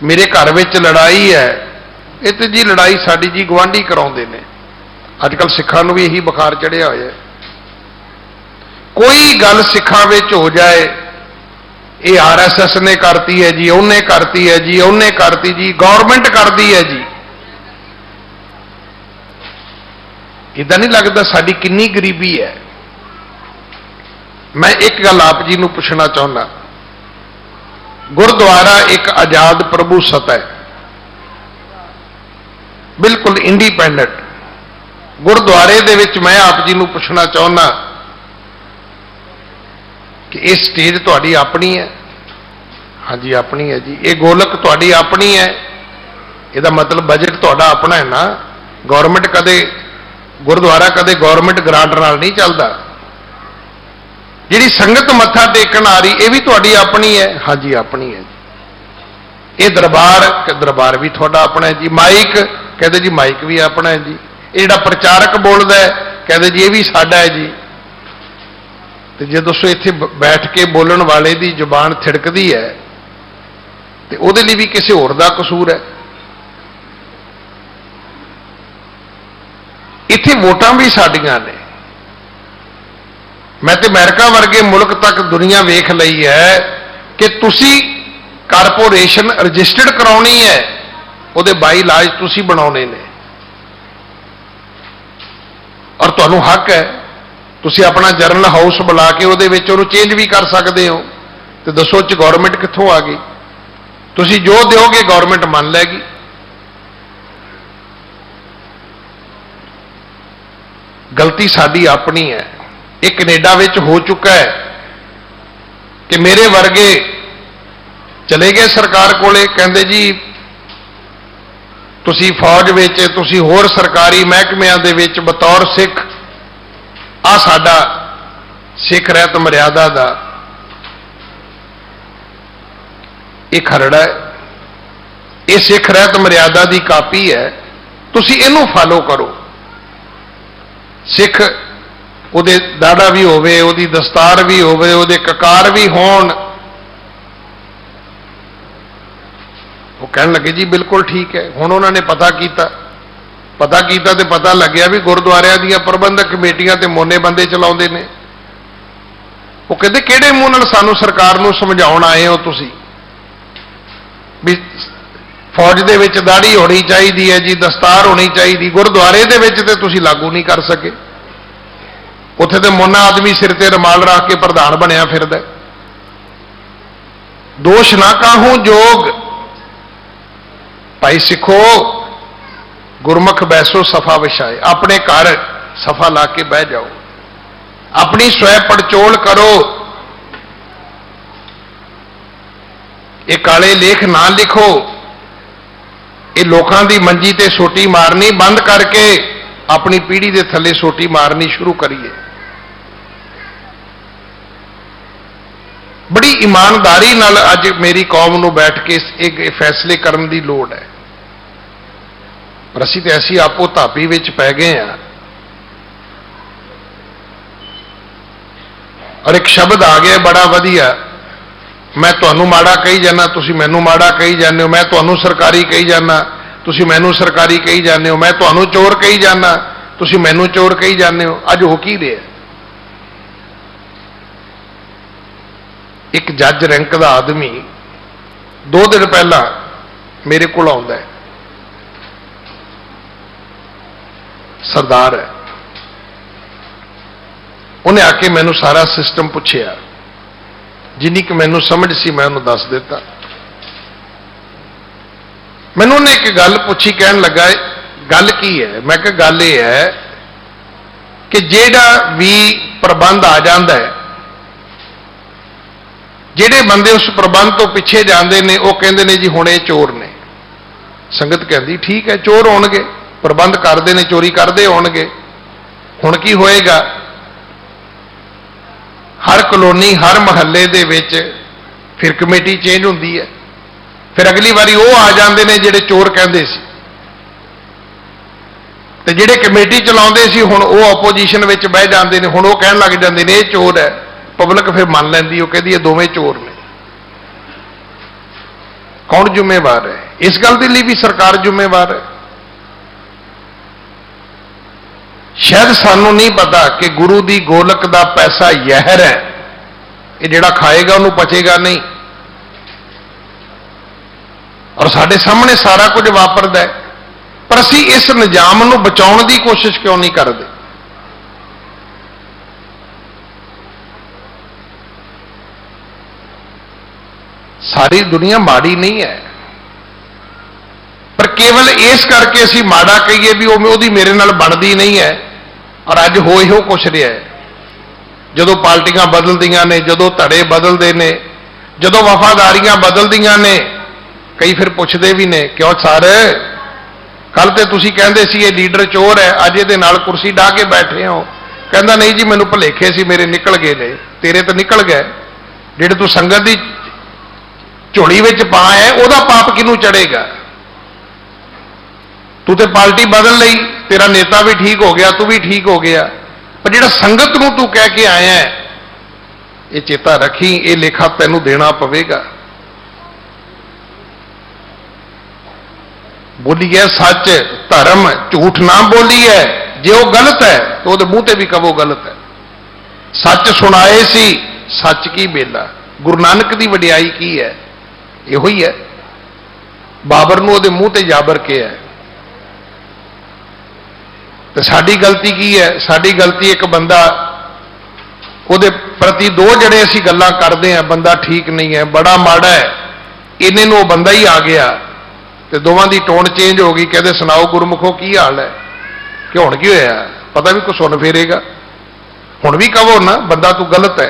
ਮੇਰੇ ਘਰ ਵਿੱਚ ਲੜਾਈ ਹੈ, ਇਹ ਤੇ ਜੀ ਲੜਾਈ ਸਾਡੀ ਜੀ ਗੁਆਂਢੀ ਕਰਾਉਂਦੇ ਨੇ। ਅੱਜ ਕੱਲ ਸਿੱਖਾਂ ਨੂੰ ਵੀ ਇਹੀ ਬੁਖਾਰ ਚੜਿਆ ਹੋਇਆ ਹੈ। ਕੋਈ ਗੱਲ ਸਿੱਖਾਂ ਵਿੱਚ ਹੋ ਜਾਏ, ਇਹ ਆਰਐਸਐਸ ਨੇ ਕਰਤੀ ਹੈ ਜੀ, ਉਹਨੇ ਕਰਤੀ ਹੈ ਜੀ, ਉਹਨੇ ਕਰਤੀ ਜੀ, ਗਵਰਨਮੈਂਟ ਕਰਦੀ ਹੈ ਜੀ। ਇਦਾਂ ਨਹੀਂ ਲੱਗਦਾ ਸਾਡੀ ਕਿੰਨੀ ਗਰੀਬੀ ਹੈ। ਮੈਂ ਇੱਕ ਗੱਲ ਆਪ ਜੀ ਨੂੰ ਪੁੱਛਣਾ ਚਾਹੁੰਦਾ, ਗੁਰਦੁਆਰਾ ਇੱਕ ਆਜ਼ਾਦ ਪ੍ਰਭੂ ਸਤ ਹੈ, ਬਿਲਕੁਲ ਇੰਡੀਪੈਂਡੈਂਟ। ਗੁਰਦੁਆਰੇ ਦੇ ਵਿੱਚ ਮੈਂ ਆਪ ਜੀ ਨੂੰ ਪੁੱਛਣਾ ਚਾਹੁੰਦਾ ਕਿ ਇਹ ਸਟੇਜ ਤੁਹਾਡੀ ਆਪਣੀ ਹੈ? ਹਾਂਜੀ ਆਪਣੀ ਹੈ ਜੀ। ਇਹ ਗੋਲਕ ਤੁਹਾਡੀ ਆਪਣੀ ਹੈ? ਇਹਦਾ ਮਤਲਬ ਬਜਟ ਤੁਹਾਡਾ ਆਪਣਾ ਹੈ ਨਾ। ਗਵਰਨਮੈਂਟ ਕਦੇ, ਗੁਰਦੁਆਰਾ ਕਦੇ ਗਵਰਨਮੈਂਟ ਗ੍ਰਾਂਟ ਨਾਲ ਨਹੀਂ ਚੱਲਦਾ। ਜਿਹੜੀ ਸੰਗਤ ਮੱਥਾ ਟੇਕਣ ਆ ਰਹੀ ਇਹ ਵੀ ਤੁਹਾਡੀ ਆਪਣੀ ਹੈ? ਹਾਂਜੀ ਆਪਣੀ ਹੈ ਜੀ। ਇਹ ਦਰਬਾਰ ਵੀ ਤੁਹਾਡਾ ਆਪਣਾ ਹੈ ਜੀ। ਮਾਈਕ ਕਹਿੰਦੇ ਜੀ ਮਾਈਕ ਵੀ ਆਪਣਾ ਹੈ ਜੀ। ਇਹ ਜਿਹੜਾ ਪ੍ਰਚਾਰਕ ਬੋਲਦਾ ਹੈ कहते जी ये भी साडा है जी। तो जो दोस्तों इत्थे बैठ के बोलण वाले की जुबान थिड़कदी है तो उहदे लई भी किसी होर दा कसूर है। इत्थे वोटां भी साडियां ने। मैं तो अमेरिका वर्गे मुल्क तक दुनिया वेख लई है कि तुसी कारपोरेशन रजिस्टर्ड कराउणी है, उहदे बाई लाज तुसी बनाउणे ने और तुहानूं हक है, तुसी अपना जरनल हाउस बुला के उहदे विच उहनूं चेंज भी कर सकते हो। तो दसो च गौरमेंट कित्थों आ गई? तुसी जो दोगे गौरमेंट मान लैगी। गलती साडी अपनी है। ये कनेडा विच हो चुका है कि मेरे वर्गे चले गए सरकार कोले, कहंदे जी तुसी फौज विच, तुसी होर सरकारी महकमिਆਂ ਦੇ ਵਿੱਚ बतौर सिख आ साडा सिख रहत मर्यादा दा ये खरड़ा है, ये सिख रहत मर्यादा दी कापी है, तुसी इहनूं फॉलो करो। सिख ਉਹਦੇ ਦਾੜਾ भी होवे, ਉਹਦੀ दस्तार भी होवे, ਉਹਦੇ ककार भी होण। वो कहन लगे जी बिल्कुल ठीक है। हुण उन्होंने पता किया तो पता लग्या भी गुरुद्वारियां ਦੀਆਂ प्रबंधक कमेटियां ते मोने बंदे चलाउंदे ने। वो कहते किहड़े मूंह नाल सानूं सरकार नूं समझाउण आए हो तुसीं भी फौज दे विच दाढ़ी होनी चाहिदी है जी, दस्तार होनी चाहिदी, गुरुद्वारे दे विच ते तुसीं लागू नहीं कर सके। उत्थे ते मोना आदमी सिर ते रुमाल रख के प्रधान बनया फिरदा। दोष ना काहूं जोग, भाई सिखो गुरमुख बैसो सफा विछाए। अपने घर सफा ला के बह जाओ, अपनी स्वै पड़चोल करो। ये काले लेख ना लिखो, ये लोगों की मंजी ते सोटी मारनी बंद करके अपनी पीढ़ी के थले सोटी मारनी शुरू करिए। बड़ी ईमानदारी नाल अज मेरी कौम नूं बैठ के एक फैसले करने की लोड़ है। पर असीं ते ऐसी आपो धापी विच पै गए हैं। और एक शब्द आ गया बड़ा वधिया, मैं तुहानूं माड़ा कही जाना, तुसीं मैनूं माड़ा कही जाने हो, मैं तुहानूं सरकारी कही जाना, तुसीं मैनूं सरकारी कही जाने हो, मैं तुहानूं चोर कही जाना, तुसीं मैनूं चोर कही जाने हो। अज हो की रहा? एक जज रैंक का आदमी 2 दिन पहला मेरे को आउंदा है, सरदार है। उन्हें आके मैनू सारा सिस्टम पूछया, जिन्नी कि मैनू समझ सी मैं उन्होंने दस दिता। मैनू ने एक गल पूछी, कहन लगा गल की है? मैं कहा गल यह है कि जेड़ा भी प्रबंध आ जाता है, जेडे बंदे उस प्रबंध तो पिछे जाते हैं वो कहते हैं जी हुण ये चोर ने। संगत कहती ठीक है, चोर होणगे, प्रबंध करते हैं चोरी करते होणगे, हुण की होएगा? हर कलोनी हर महल्ले दे विच फिर कमेटी चेंज होंदी है, फिर अगली बारी वो आ जाते हैं जिहड़े चोर कहते सी, ते जिहड़े कमेटी चलाउंदे सी हुण वो ओपोजिशन विच बह जाते हैं, हुण वो कहण लग जाते हैं ये चोर है। पब्लिक फिर मान लैंदी, वो कहती है दोवें चोर ने। कौन जिम्मेवार है? इस गल के लिए भी सरकार जिम्मेवार है। शायद सानू नहीं पता कि गुरु की गोलक का पैसा यहर है, ये जिहड़ा खाएगा उन्होंने पचेगा नहीं। और साडे सामने सारा कुछ वापरदा है, पर असीं इस निजाम नूं बचाउण की कोशिश क्यों नहीं करते? सारी दुनिया माड़ी नहीं है, पर केवल इस करके असी माड़ा कहिए भी वो मेरे नाल बनती नहीं है। और अज हो इहो कुछ रहा है, जदों पार्टियां बदलदियां ने, जदों धड़े बदलते हैं, जदों वफादारियां बदलदियां ने, कई फिर पूछते भी ने क्यों सर कल तो तुसीं कहंदे सी ये लीडर चोर है, अज इहदे नाल कुर्सी डाह के बैठे हो। कहंदा नहीं जी मैनूं भुलेखे सी, मेरे निकल गए ने। तेरे तो निकल गए, जिहड़े तूं संगत दी झोली विच पा है, उहदा पाप किहनूं चढ़ेगा? तू तो पार्टी बदल लई, तेरा नेता भी ठीक हो गया, तू भी ठीक हो गया, पर जिहड़ा संगत नूं तू कह के आया है, ये चेता रखी, ये लेखा तैनूं देना पवेगा। बोली है सच धर्म, झूठ ना बोली है। जे वो गलत है तो वो मुंह ते भी कहो गलत है। सच सुनाए सी सच की बेला। गुरु नानक की वडियाई की है, यो ही है। बाबर नूं उहदे मुंह ते जाबर के है। तो साडी गलती की है? साडी गलती एक बंदा उहदे प्रति दो जड़े असी गल्लां करदे हैं, बंदा ठीक नहीं है, बड़ा माड़ा है, इन्हें नूं बंदा ही आ गया तो दोवां दी टोन चेंज हो गई। कहते सुनाओ गुरमुखो की हाल है, कि हुण की होया? पता भी कुछ सुन फेरेगा। हुण भी कहो ना बंदा तू गलत है।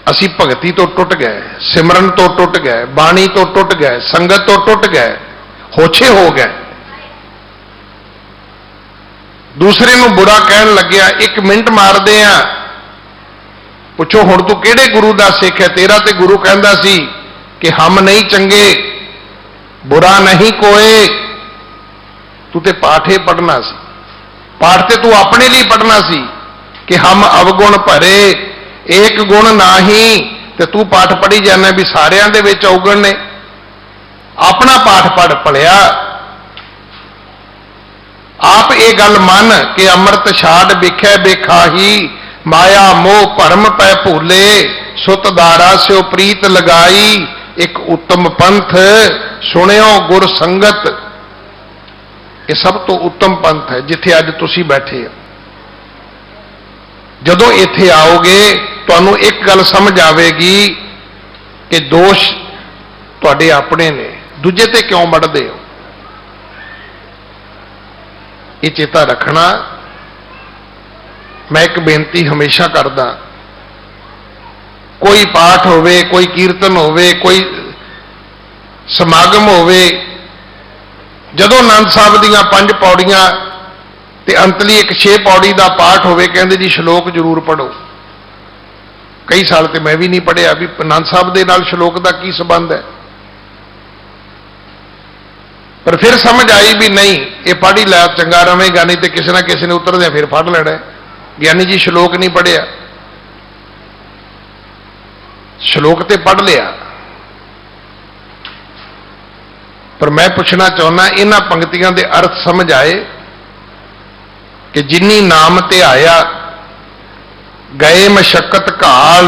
असी भगती तो टुट गए, सिमरन तो टुट गए, बाणी तो टुट गए, संगत तो टुट गए, होछे हो गए। दूसरे नूं बुरा कहन लग्या, एक मिनट मारदे आ, पुछो हुण तू किहड़े गुरु दा सिख है? तेरा ते गुरु कहंदा सी कि हम नहीं चंगे, बुरा नहीं कोई। तू ते पाठे पढ़ना सी, पाठ ते तू अपने लिए पढ़ना सी कि हम अवगुण भरे एक गुण नाही, ते तू पाठ पढ़ी जाना भी सारियां दे विच अवगुण ने। अपना पाठ पढ़ पढ़िया। आप ये गल मन कि अमृत छाड़ बिखै बेखाही, माया मोह भरम पै भूले, सुत दारा स्यो प्रीत लगाई, एक उत्तम पंथ सुनियो गुर संगत। ये सब तो उत्तम पंथ है जिथे अज तुसी बैठे हो। जदों इत्थे आओगे तुहानूं एक गल समझ आवेगी कि दोष तुहाडे अपने ने, दूजे ते क्यों मढ़दे हो। ये चेता रखना। मैं एक बेनती हमेशा करदा, कोई पाठ होवे, कोई कीर्तन होवे, कोई समागम होवे, जदों आनंद साहब दीयां 5 पौड़ियां ते अंतली एक 6 पौड़ी का पाठ होवे, कहंदे जी श्लोक जरूर पढ़ो। कई साल ते मैं भी नहीं पढ़िया भी आनंद साहब दे नाल श्लोक का की संबंध है, पर फिर समझ आई भी नहीं ये पढ़ ही लै चंगा रवेगा, नहीं तो किसी ना किसी ने उतरदे फिर फड़ लेना है, ज्ञानी जी श्लोक नहीं पढ़िया। श्लोक ते पढ़ लिया, पर मैं पूछना चाहना इन्हां पंक्तियां दे अर्थ समझ आए कि जिन्नी नाम ते आया गए मशक्कत काल,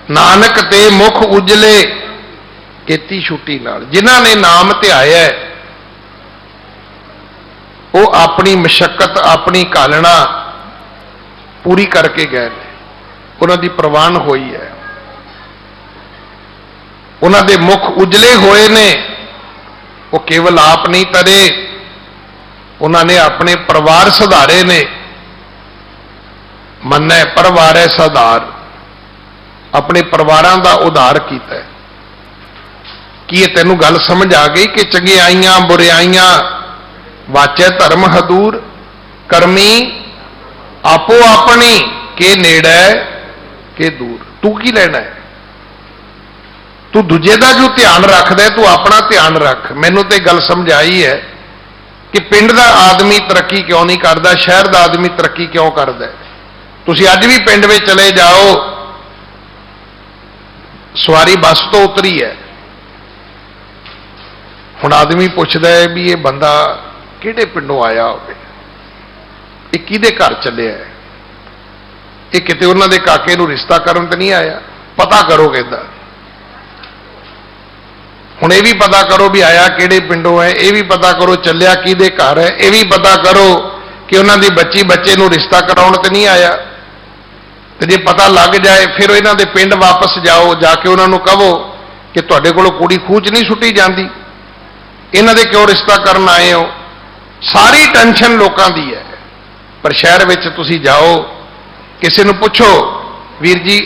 नानक ते मुख उजले केती छुट्टी नाल। जिन्हां ने नाम ते आया है वो अपनी मशक्कत अपनी घालना पूरी करके गए, उन्हां दी प्रवान होई है, उन्हां दे मुख उजले होए ने। वो केवल आप नहीं तरे, उन्होंने अपने परिवार सुधारे ने। मन्ने परिवार है सुधार, अपने परिवारों का उधार किया। कि ये तेनों गल समझ आ गई कि चंगियाइयां बुरियाइयां वाचे धर्म हदूर, करमी आपो अपनी, के नेड़े के दूर। तू की लेना है? तू दूजे का जो ध्यान रखदा है, तू अपना ध्यान रख। मैनू तो गल समझ आई है कि पिंड का आदमी तरक्की क्यों नहीं करता, शहर का आदमी तरक्की क्यों करता है। तुसीं अज भी पिंड में चले जाओ, सवारी बस तो उतरी है, हुण आदमी पुछदा है भी ये बंदा किहड़े पिंडों आया होवे, ये किहदे घर चलिया है, ये किते उन्हां दे काके नूं रिश्ता करन ते नहीं आया। पता करो कहदा, हुण ये भी पता करो भी आया किहड़े पिंडों है, ये भी पता करो चलिया किहदे घर है, ये भी पता करो कि उन्हां दी बच्ची बच्चे नूं रिश्ता कराउण ते नहीं आया। तो जे पता लग जाए फिर इन्हां दे पिंड वापस जाओ, जाके उन्हां नूं कहो कि तुहाडे कोलों कुड़ी खूच नहीं सुट्टी जाती, इन्हां दे क्यों रिश्ता करन आए हो। सारी टेंशन लोकां दी है। पर शहर विच तुसीं जाओ, किसी नूं पुछो वीर जी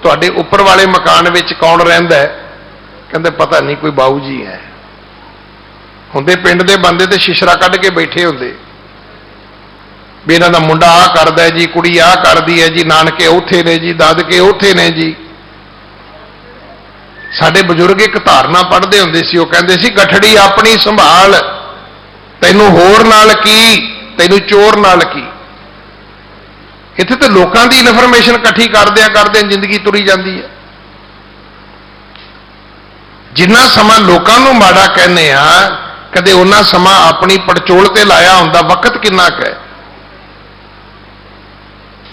तुहाडे उपर वाले मकान विच कौन रहिंदा है, कहते पता नहीं कोई बाऊ जी है। हुंदे पिंड दे बंदे ते शिशरा कढ के बैठे हुंदे भी इन्हां दा मुंडा आ करदा है जी, कुड़ी आ करदी है जी, नानके उथे ने जी, दादके उथे ने जी। ਸਾਡੇ ਬਜ਼ੁਰਗ ਇੱਕ ਧਾਰਨਾ ਪੜ੍ਹਦੇ ਹੁੰਦੇ ਸੀ, ਉਹ ਕਹਿੰਦੇ ਸੀ ਗਠੜੀ ਆਪਣੀ ਸੰਭਾਲ, ਤੈਨੂੰ ਹੋਰ ਨਾਲ ਕੀ, ਤੈਨੂੰ ਚੋਰ ਨਾਲ ਕੀ। ਇੱਥੇ ਤੇ ਲੋਕਾਂ ਦੀ ਇਨਫੋਰਮੇਸ਼ਨ ਇਕੱਠੀ ਕਰਦਿਆਂ ਜ਼ਿੰਦਗੀ ਤੁਰੀ ਜਾਂਦੀ ਹੈ। ਜਿੰਨਾ ਸਮਾਂ ਲੋਕਾਂ ਨੂੰ ਮਾੜਾ ਕਹਿੰਦੇ ਆ, ਕਦੇ ਉਹਨਾਂ ਸਮਾਂ ਆਪਣੀ ਪੜਚੋਲ ਤੇ ਲਾਇਆ ਹੁੰਦਾ। ਵਕਤ ਕਿੰਨਾ ਕੁ ਹੈ?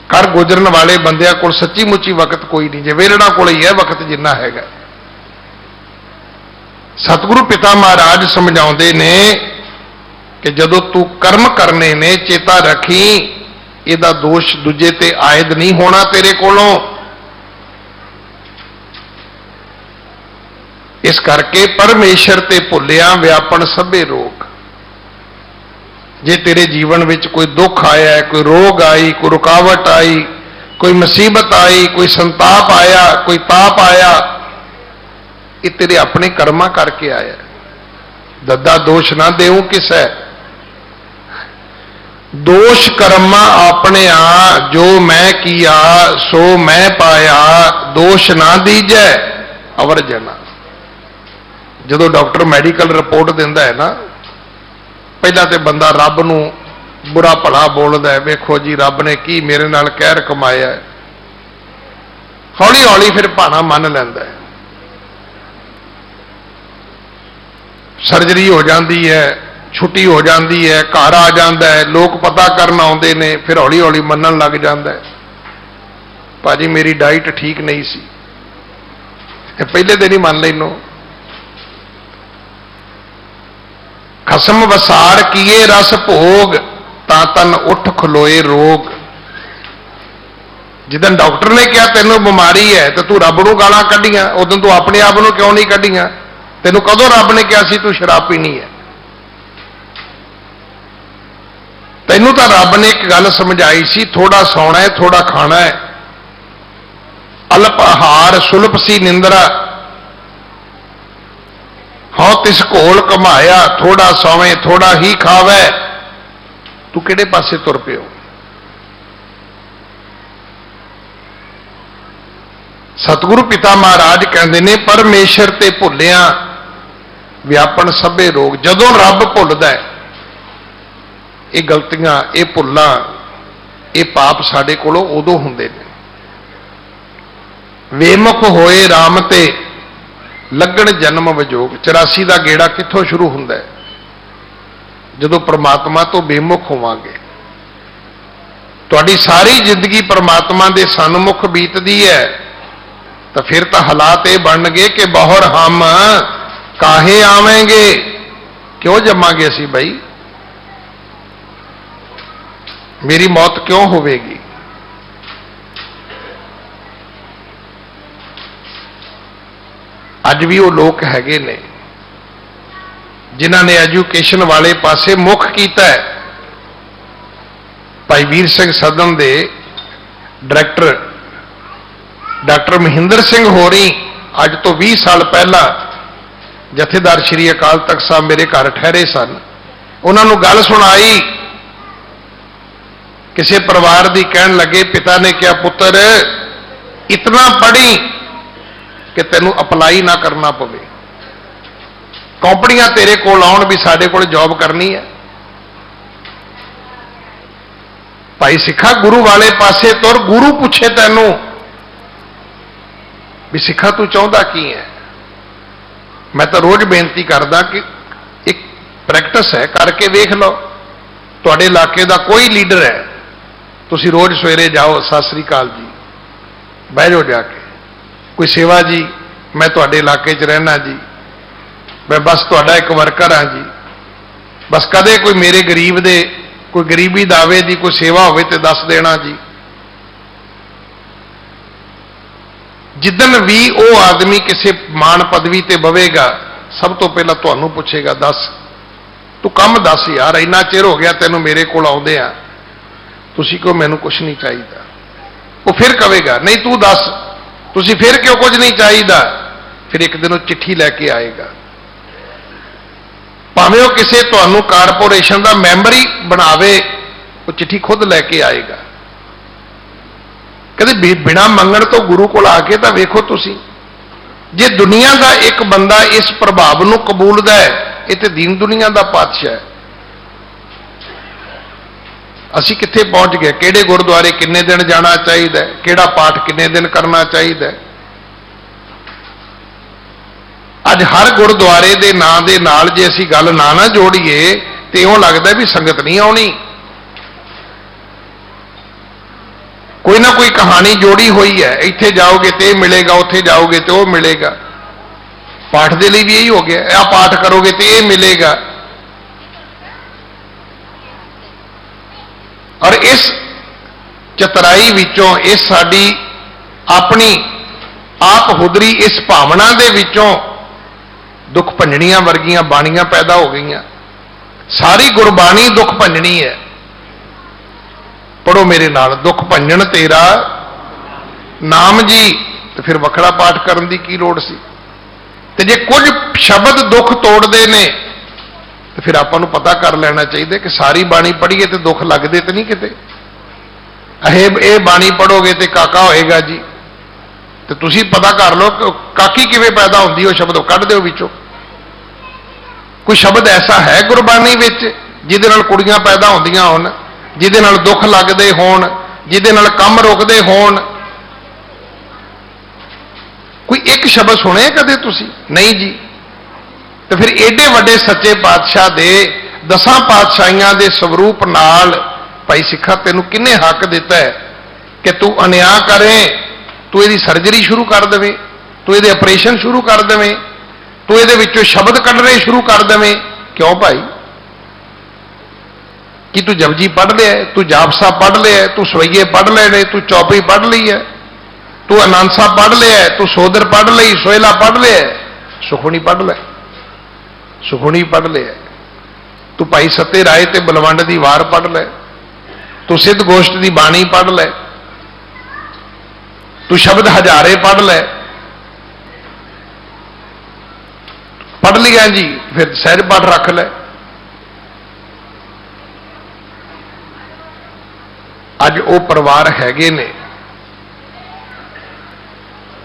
ਕਰ ਗੁਜ਼ਰਨ ਵਾਲੇ ਬੰਦਿਆਂ ਕੋਲ ਸੱਚੀ ਮੁੱਚੀ ਵਕਤ ਕੋਈ ਨਹੀਂ, ਜੇ ਵੇਲਣਾ ਕੋਲ ਹੀ ਹੈ ਵਕਤ ਜਿੰਨਾ ਹੈਗਾ। ਸਤਿਗੁਰੂ ਪਿਤਾ ਮਹਾਰਾਜ ਸਮਝਾਉਂਦੇ ਨੇ ਕਿ ਜਦੋਂ ਤੂੰ ਕਰਮ ਕਰਨੇ ਨੇ, ਚੇਤਾ ਰੱਖੀ ਇਹਦਾ ਦੋਸ਼ ਦੂਜੇ ਤੇ ਆਇਦ ਨਹੀਂ ਹੋਣਾ ਤੇਰੇ ਕੋਲੋਂ। ਇਸ ਕਰਕੇ ਪਰਮੇਸ਼ਰ ਤੇ ਭੁੱਲਿਆ ਵਿਆਪਣ ਸਭੇ ਰੋਗ। ਜੇ ਤੇਰੇ ਜੀਵਨ ਵਿੱਚ ਕੋਈ ਦੁੱਖ ਆਇਆ, ਕੋਈ ਰੋਗ ਆਈ, ਕੋਈ ਰੁਕਾਵਟ ਆਈ, ਕੋਈ ਮੁਸੀਬਤ ਆਈ, ਕੋਈ ਸੰਤਾਪ ਆਇਆ, ਕੋਈ ਤਾਪ ਆਇਆ, ਇਹ ਤੇਰੇ ਆਪਣੇ ਕਰਮਾਂ ਕਰਕੇ ਆਇਆ। ਦੱਦਾ ਦੋਸ਼ ਨਾ ਦੇਉ ਕਿਸੈ, ਦੋਸ਼ ਕਰਮਾਂ ਆਪਣੇ ਆ, ਜੋ ਮੈਂ ਕੀਆ ਸੋ ਮੈਂ ਪਾਇਆ, ਦੋਸ਼ ਨਾ ਦੀਜੈ ਅਵਰ ਜਨਾ। ਜਦੋਂ ਡਾਕਟਰ ਮੈਡੀਕਲ ਰਿਪੋਰਟ ਦਿੰਦਾ ਹੈ ਨਾ, ਪਹਿਲਾਂ ਤੇ ਬੰਦਾ ਰੱਬ ਨੂੰ ਬੁਰਾ ਭਲਾ ਬੋਲਦਾ ਹੈ, ਵੇਖੋ ਜੀ ਰੱਬ ਨੇ ਕੀ ਮੇਰੇ ਨਾਲ ਕਹਿਰ ਕਮਾਇਆ ਹੈ। ਹੌਲੀ ਹੌਲੀ ਫਿਰ ਭਾਣਾ ਮੰਨ ਲੈਂਦਾ ਹੈ। ਸਰਜਰੀ ਹੋ ਜਾਂਦੀ ਹੈ, ਛੁੱਟੀ ਹੋ ਜਾਂਦੀ ਹੈ, ਘਰ ਆ ਜਾਂਦਾ ਹੈ, ਲੋਕ ਪਤਾ ਕਰਨ ਆਉਂਦੇ ਨੇ, ਫਿਰ ਹੌਲੀ ਹੌਲੀ ਮੰਨਣ ਲੱਗ ਜਾਂਦਾ ਹੈ, ਭਾਜੀ ਮੇਰੀ ਡਾਈਟ ਠੀਕ ਨਹੀਂ ਸੀ। ਪਹਿਲੇ ਦਿਨ ਹੀ ਮੰਨ ਲੈਨੋ। ਖਸਮ ਵਸਾਰ ਕੀਏ ਰਸ ਭੋਗ, ਤਾਂ ਤਨ ਉੱਠ ਖਲੋਏ ਰੋਗ। ਜਿੱਦਣ ਡਾਕਟਰ ਨੇ ਕਿਹਾ ਤੈਨੂੰ ਬਿਮਾਰੀ ਹੈ ਤੇ ਤੂੰ ਰੱਬ ਨੂੰ ਗਾਲਾਂ ਕੱਢੀਆਂ, ਉਦੋਂ ਤੂੰ ਆਪਣੇ ਆਪ ਨੂੰ ਕਿਉਂ ਨਹੀਂ ਕੱਢੀਆਂ? ਤੈਨੂੰ ਕਦੋਂ ਰੱਬ ਨੇ ਕਿਹਾ ਸੀ ਤੂੰ ਸ਼ਰਾਬ ਪੀਣੀ ਹੈ? ਤੈਨੂੰ ਤਾਂ ਰੱਬ ਨੇ ਇੱਕ ਗੱਲ ਸਮਝਾਈ ਸੀ, ਥੋੜਾ ਸੌਣਾ ਹੈ, ਥੋੜਾ ਖਾਣਾ ਹੈ, ਅਲਪ ਆਹਾਰ ਸੁਲਪ ਸੀ ਨਿੰਦਰਾ, ਹਉ ਤਿਸ ਘੋਲ ਕਮਾਇਆ, ਥੋੜਾ ਸੌਵੇਂ ਥੋੜਾ ਹੀ ਖਾਵੇ। ਤੂੰ ਕਿਹੜੇ ਪਾਸੇ ਤੁਰ ਪਿਓ? ਸਤਿਗੁਰੂ ਪਿਤਾ ਮਹਾਰਾਜ ਕਹਿੰਦੇ ਨੇ ਪਰਮੇਸ਼ਰ ਤੇ ਭੁੱਲਿਆ ਵਿਆਪਣ ਸਭੇ ਰੋਗ। ਜਦੋਂ ਰੱਬ ਭੁੱਲਦਾ ਹੈ, ਇਹ ਗਲਤੀਆਂ, ਇਹ ਭੁੱਲਾਂ, ਇਹ ਪਾਪ ਸਾਡੇ ਕੋਲੋਂ ਉਦੋਂ ਹੁੰਦੇ ਨੇ। ਵੇਮੁਖ ਹੋਏ ਰਾਮ ਤੇ ਲੱਗਣ ਜਨਮ ਵਿਜੋਗ। 84 ਦਾ ਗੇੜਾ ਕਿੱਥੋਂ ਸ਼ੁਰੂ ਹੁੰਦਾ ਹੈ? ਜਦੋਂ ਪ੍ਰਮਾਤਮਾ ਤੋਂ ਬੇਮੁਖ ਹੋਵਾਂਗੇ। ਤੁਹਾਡੀ ਸਾਰੀ ਜ਼ਿੰਦਗੀ ਪ੍ਰਮਾਤਮਾ ਦੇ ਸਨਮੁਖ ਬੀਤਦੀ ਹੈ ਤਾਂ ਫਿਰ ਤਾਂ ਹਾਲਾਤ ਇਹ ਬਣਨਗੇ ਕਿ ਬਹੁਰ ਹਮ ਕਾਹੇ ਆਵੇਂਗੇ, ਕਿਉਂ ਜੰਮਾਂਗੇ ਅਸੀਂ ਬਈ, ਮੇਰੀ ਮੌਤ ਕਿਉਂ ਹੋਵੇਗੀ? ਅੱਜ ਵੀ ਉਹ ਲੋਕ ਹੈਗੇ ਨੇ ਜਿਨ੍ਹਾਂ ਨੇ ਐਜੂਕੇਸ਼ਨ ਵਾਲੇ ਪਾਸੇ ਮੁੱਖ ਕੀਤਾ ਹੈ। ਭਾਈ ਵੀਰ ਸਿੰਘ ਸਦਨ ਦੇ ਡਾਇਰੈਕਟਰ ਡਾਕਟਰ ਮਹਿੰਦਰ ਸਿੰਘ ਹੋਰੀ ਅੱਜ ਤੋਂ 20 ਸਾਲ ਪਹਿਲਾਂ ਜਥੇਦਾਰ ਸ਼੍ਰੀ ਅਕਾਲ ਤਖਤ ਸਾਹਿਬ ਮੇਰੇ ਘਰ ਠਹਿਰੇ ਸਨ। ਉਹਨਾਂ ਨੂੰ ਗੱਲ ਸੁਣਾਈ, ਕਿਸੇ ਪਰਿਵਾਰ ਦੀ ਕਹਿਣ ਲੱਗੇ, ਪਿਤਾ ਨੇ ਕਿਹਾ ਪੁੱਤਰ ਇਤਨਾ ਪੜ੍ਹੀ ਕਿ ਤੈਨੂੰ ਅਪਲਾਈ ਨਾ ਕਰਨਾ ਪਵੇ, ਕੰਪਨੀਆਂ ਤੇਰੇ ਕੋਲ ਆਉਣ ਵੀ ਸਾਡੇ ਕੋਲ ਜੌਬ ਕਰਨੀ ਹੈ। ਭਾਈ ਸਿੱਖਾ ਗੁਰੂ ਵਾਲੇ ਪਾਸੇ ਤੁਰ, ਗੁਰੂ ਪੁੱਛੇ ਤੈਨੂੰ ਵੀ ਸਿੱਖਾ ਤੂੰ ਚਾਹੁੰਦਾ ਕੀ ਹੈ? ਮੈਂ ਤਾਂ ਰੋਜ਼ ਬੇਨਤੀ ਕਰਦਾ ਕਿ ਇੱਕ ਪ੍ਰੈਕਟਿਸ ਹੈ, ਕਰਕੇ ਵੇਖ ਲਓ। ਤੁਹਾਡੇ ਇਲਾਕੇ ਦਾ ਕੋਈ ਲੀਡਰ ਹੈ, ਤੁਸੀਂ ਰੋਜ਼ ਸਵੇਰੇ ਜਾਓ, ਸਤਿ ਸ੍ਰੀ ਅਕਾਲ ਜੀ, ਬਹਿ ਜਾਓ ਜਾ ਕੇ, ਕੋਈ ਸੇਵਾ ਜੀ, ਮੈਂ ਤੁਹਾਡੇ ਇਲਾਕੇ 'ਚ ਰਹਿਣਾ ਜੀ, ਮੈਂ ਬਸ ਤੁਹਾਡਾ ਇੱਕ ਵਰਕਰ ਹਾਂ ਜੀ, ਬਸ ਕਦੇ ਕੋਈ ਮੇਰੇ ਗਰੀਬ ਦੇ ਕੋਈ ਗਰੀਬੀ ਦਾਵੇ ਦੀ ਕੋਈ ਸੇਵਾ ਹੋਵੇ ਤੇ ਦੱਸ ਦੇਣਾ ਜੀ। ਜਿੱਦਣ ਵੀ ਉਹ ਆਦਮੀ ਕਿਸੇ ਮਾਣ ਪਦਵੀ ਤੇ ਬਵੇਗਾ, ਸਭ ਤੋਂ ਪਹਿਲਾਂ ਤੁਹਾਨੂੰ ਪੁੱਛੇਗਾ, ਦੱਸ ਤੂੰ ਕੰਮ ਦੱਸ ਯਾਰ, ਇੰਨਾ ਚਿਰ ਹੋ ਗਿਆ ਤੈਨੂੰ ਮੇਰੇ ਕੋਲ ਆਉਂਦੇ ਆ, ਤੁਸੀਂ ਕਹੋ ਮੈਨੂੰ ਕੁਛ ਨਹੀਂ ਚਾਹੀਦਾ। ਉਹ ਫਿਰ ਕਹੇਗਾ ਨਹੀਂ ਤੂੰ ਦੱਸ, ਤੁਸੀਂ ਫਿਰ ਕਿਉਂ ਕੁਝ ਨਹੀਂ ਚਾਹੀਦਾ? ਫਿਰ ਇੱਕ ਦਿਨ ਉਹ ਚਿੱਠੀ ਲੈ ਕੇ ਆਏਗਾ, ਭਾਵੇਂ ਉਹ ਕਿਸੇ ਤੁਹਾਨੂੰ ਕਾਰਪੋਰੇਸ਼ਨ ਦਾ ਮੈਂਬਰ ਹੀ ਬਣਾਵੇ, ਉਹ ਚਿੱਠੀ ਖੁਦ ਲੈ ਕੇ ਆਏਗਾ। ਕਦੇ ਬਿਨਾਂ ਮੰਗਣ ਤੋਂ ਗੁਰੂ ਕੋਲ ਆ ਕੇ ਤਾਂ ਵੇਖੋ ਤੁਸੀਂ, जे दुनिया का एक बंदा इस प्रभाव को कबूलदा है, ये तो दीन दुनिया का पातशाह है। असी कित्थे पहुंच गए, किहड़े गुरुद्वारे किन्ने दिन जाना चाहिए, किहड़ा पाठ किन्ने दिन करना चाहिए। अज हर गुरुद्वारे के नाम के नाल जे असी गल ना जोड़िए तो इउं लगदा भी संगत नहीं आउणी। कोई ना कोई कहानी जोड़ी हुई है, इत्थे जाओगे तो मिलेगा, उत्थे जाओगे तो वो मिलेगा। पाठ के लिए भी यही हो गया, आ पाठ करोगे तो ये मिलेगा। और इस चतराई विचों, इस साडी अपनी आप हुदरी इस भावना दे विचों दुख भंजनियां वर्गियां बाणियां पैदा हो गई। सारी गुरबाणी दुख भंजनी है। पढ़ो मेरे नाल, दुख भंजन तेरा नाम जी। तो फिर वखरा पाठ करन दी की लोड़ सी। ते जे कुछ शब्द दुख तोड़ते ने तो फिर आपां नूं पता कर लेना चाहिए कि सारी बाणी पढ़ीए तो दुख लगते तो नहीं किते। ये बाणी पढ़ोगे तो काका होएगा जी, तो तुसीं पता कर लो काकी किवें पैदा होंदी, वो शब्द कढ़ दिओ विचों। कोई शब्द ऐसा है गुरबाणी विच जिहदे नाल कुड़ियां पैदा होंदियां होण, जिहदे नाल दुख लगदे होण, जिहदे नाल कम रुकदे होण? कोई एक शब्द सुने कदे तुसी? नहीं जी। तो फिर एडे वड्डे सच्चे पातशाह दे 10 पातशाहियां दे स्वरूप नाल भाई सिखा तेनू किन्ने हक दिता है कि तू अन्याय करें, तू इहदी सर्जरी शुरू कर देवें, तू इहदे ऑपरेशन शुरू कर देवें, तू इहदे विचों शब्द कढ़ने शुरू कर देवें? क्यों भाई? कि तू जपजी पढ़ लिया है, तू जाप साहब पढ़ लिया है, तू सवैये पढ़ ले, तू चौपई पढ़ ली है, तू आनंद साहब पढ़ लिया है, तू सोदर पढ़ ली, सोहेला पढ़ लिया है, सुखमनी पढ़ ले, सुखमनी पढ़ लिया, तू भाई सत्ते राय ते बलवंड की वार पढ़ ले, तू सिद्ध गोष्ठ की बाणी पढ़ ले, तू शब्द हजारे पढ़ ले, पढ़ लिया जी, फिर सहज पाठ रख ले। अज वो परिवार हैगे ने